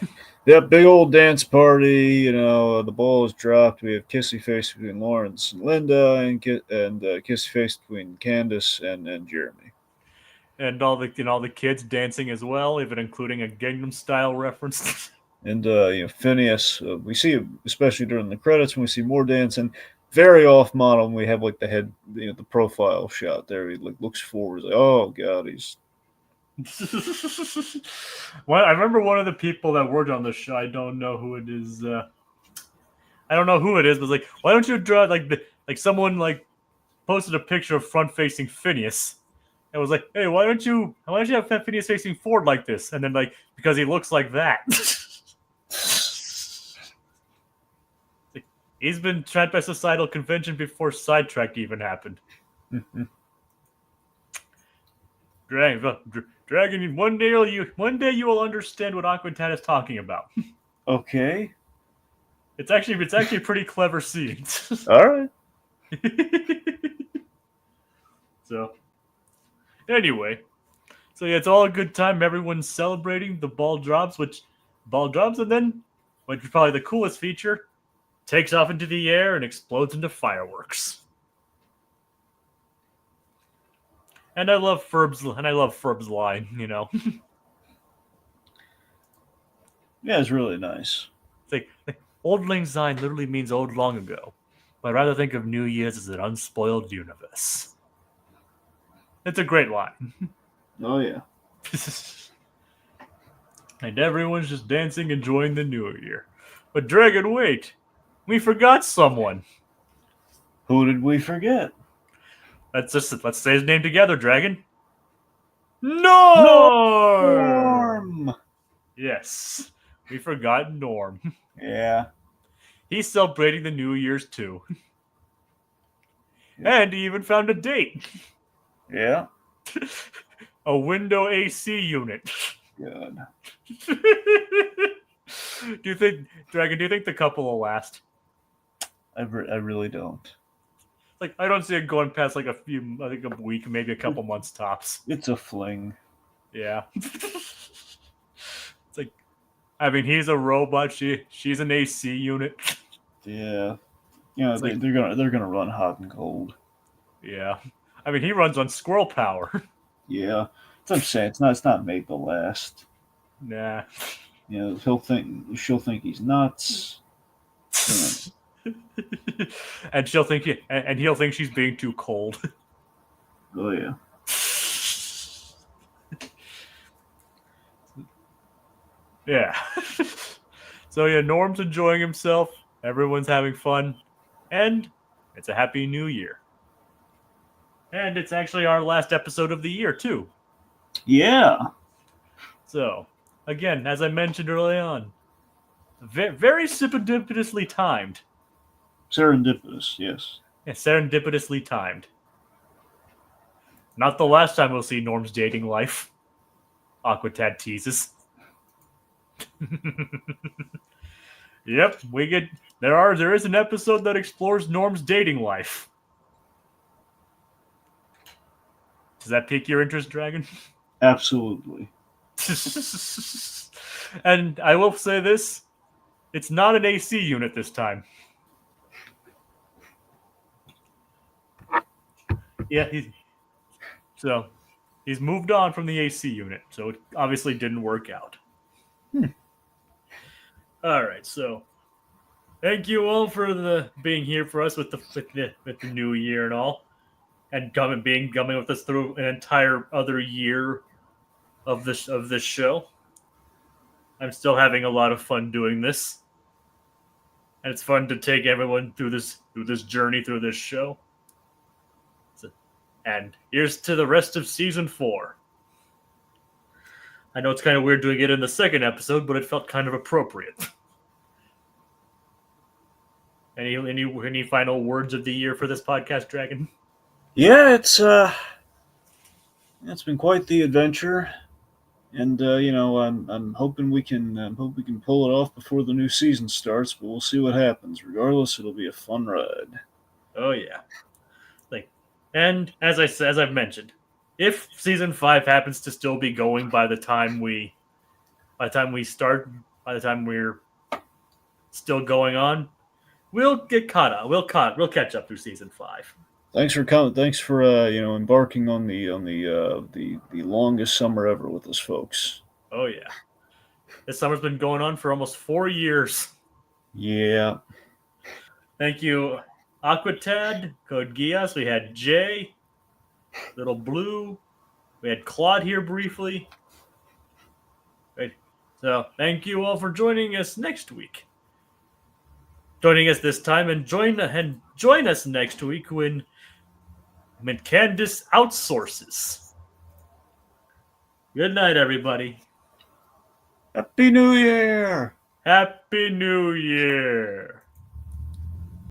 Yep. Big old dance party. The ball is dropped. We have kissy face between Lawrence and Linda, and kissy face between Candace and Jeremy. And all the kids dancing as well, even including a Gangnam Style reference. And Phineas, we see it especially during the credits when we see more dancing. Very off model when we have the head, the profile shot there. He looks forward, oh god, he's. Well, I remember one of the people that worked on the show. I don't know who it is. I don't know who it is, but why don't you draw someone posted a picture of front-facing Phineas. It was like, hey, why don't you have Phineas facing forward like this? And then because he looks like that. He's been trapped by societal convention before Sidetrack even happened. Dragon, one day you will understand what Aquatat is talking about. Okay. It's actually a pretty clever scene. All right. So, anyway, yeah, it's all a good time. Everyone's celebrating. The ball drops, and then, which is probably the coolest feature, takes off into the air and explodes into fireworks. And I love Ferb's line, Yeah, it's really nice. It's Old Lang Syne literally means old long ago. But I rather think of New Year's as an unspoiled universe. It's a great line. Oh, yeah. And everyone's just dancing, enjoying the New Year. But Dragon, wait. We forgot someone. Who did we forget? Let's say his name together, Dragon. Norm! Yes. We forgot Norm. Yeah. He's celebrating the New Year's too. Yeah. And he even found a date. Yeah. A window AC unit. Good. Do you think the couple will last? I really don't. I don't see it going past a week, maybe a couple months tops. It's a fling. Yeah. He's a robot. She's an AC unit. Yeah. They're gonna run hot and cold. Yeah. He runs on squirrel power. Yeah. That's what I'm saying. It's not made to last. Nah. She'll think he's nuts. And he'll think she's being too cold. Oh yeah. Yeah. So yeah, Norm's enjoying himself. Everyone's having fun, and it's a happy new year. And it's actually our last episode of the year too. Yeah. So again, as I mentioned early on, very serendipitously timed. Serendipitous, yes. Yeah, serendipitously timed. Not the last time we'll see Norm's dating life. Aquatad teases. Yep, there is an episode that explores Norm's dating life. Does that pique your interest, Dragon? Absolutely. And I will say this, it's not an AC unit this time. Yeah, he's moved on from the AC unit, so it obviously didn't work out. All right, so thank you all for being here for us with the new year and all, and coming with us through an entire other year of this show. I'm still having a lot of fun doing this, and it's fun to take everyone through this journey through this show. And here's to the rest of season 4. I know it's kind of weird doing it in the second episode, but it felt kind of appropriate. Any final words of the year for this podcast, Dragon? Yeah, it's been quite the adventure, and I'm hoping we can pull it off before the new season starts. But we'll see what happens. Regardless, it'll be a fun ride. Oh yeah. And as I've mentioned, if season 5 happens to still be going by the time we're still going on, we'll get caught up. We'll catch up through season 5. Thanks for coming. Thanks for embarking on the longest summer ever with us, folks. Oh yeah, this summer's been going on for almost 4 years. Yeah. Thank you, Aquatad, Code Geass. We had Jay, Little Blue. We had Claude here briefly. Right. So thank you all for joining us next week. Joining us this time, and join us next week when Candace outsources. Good night, everybody. Happy New Year! Happy New Year!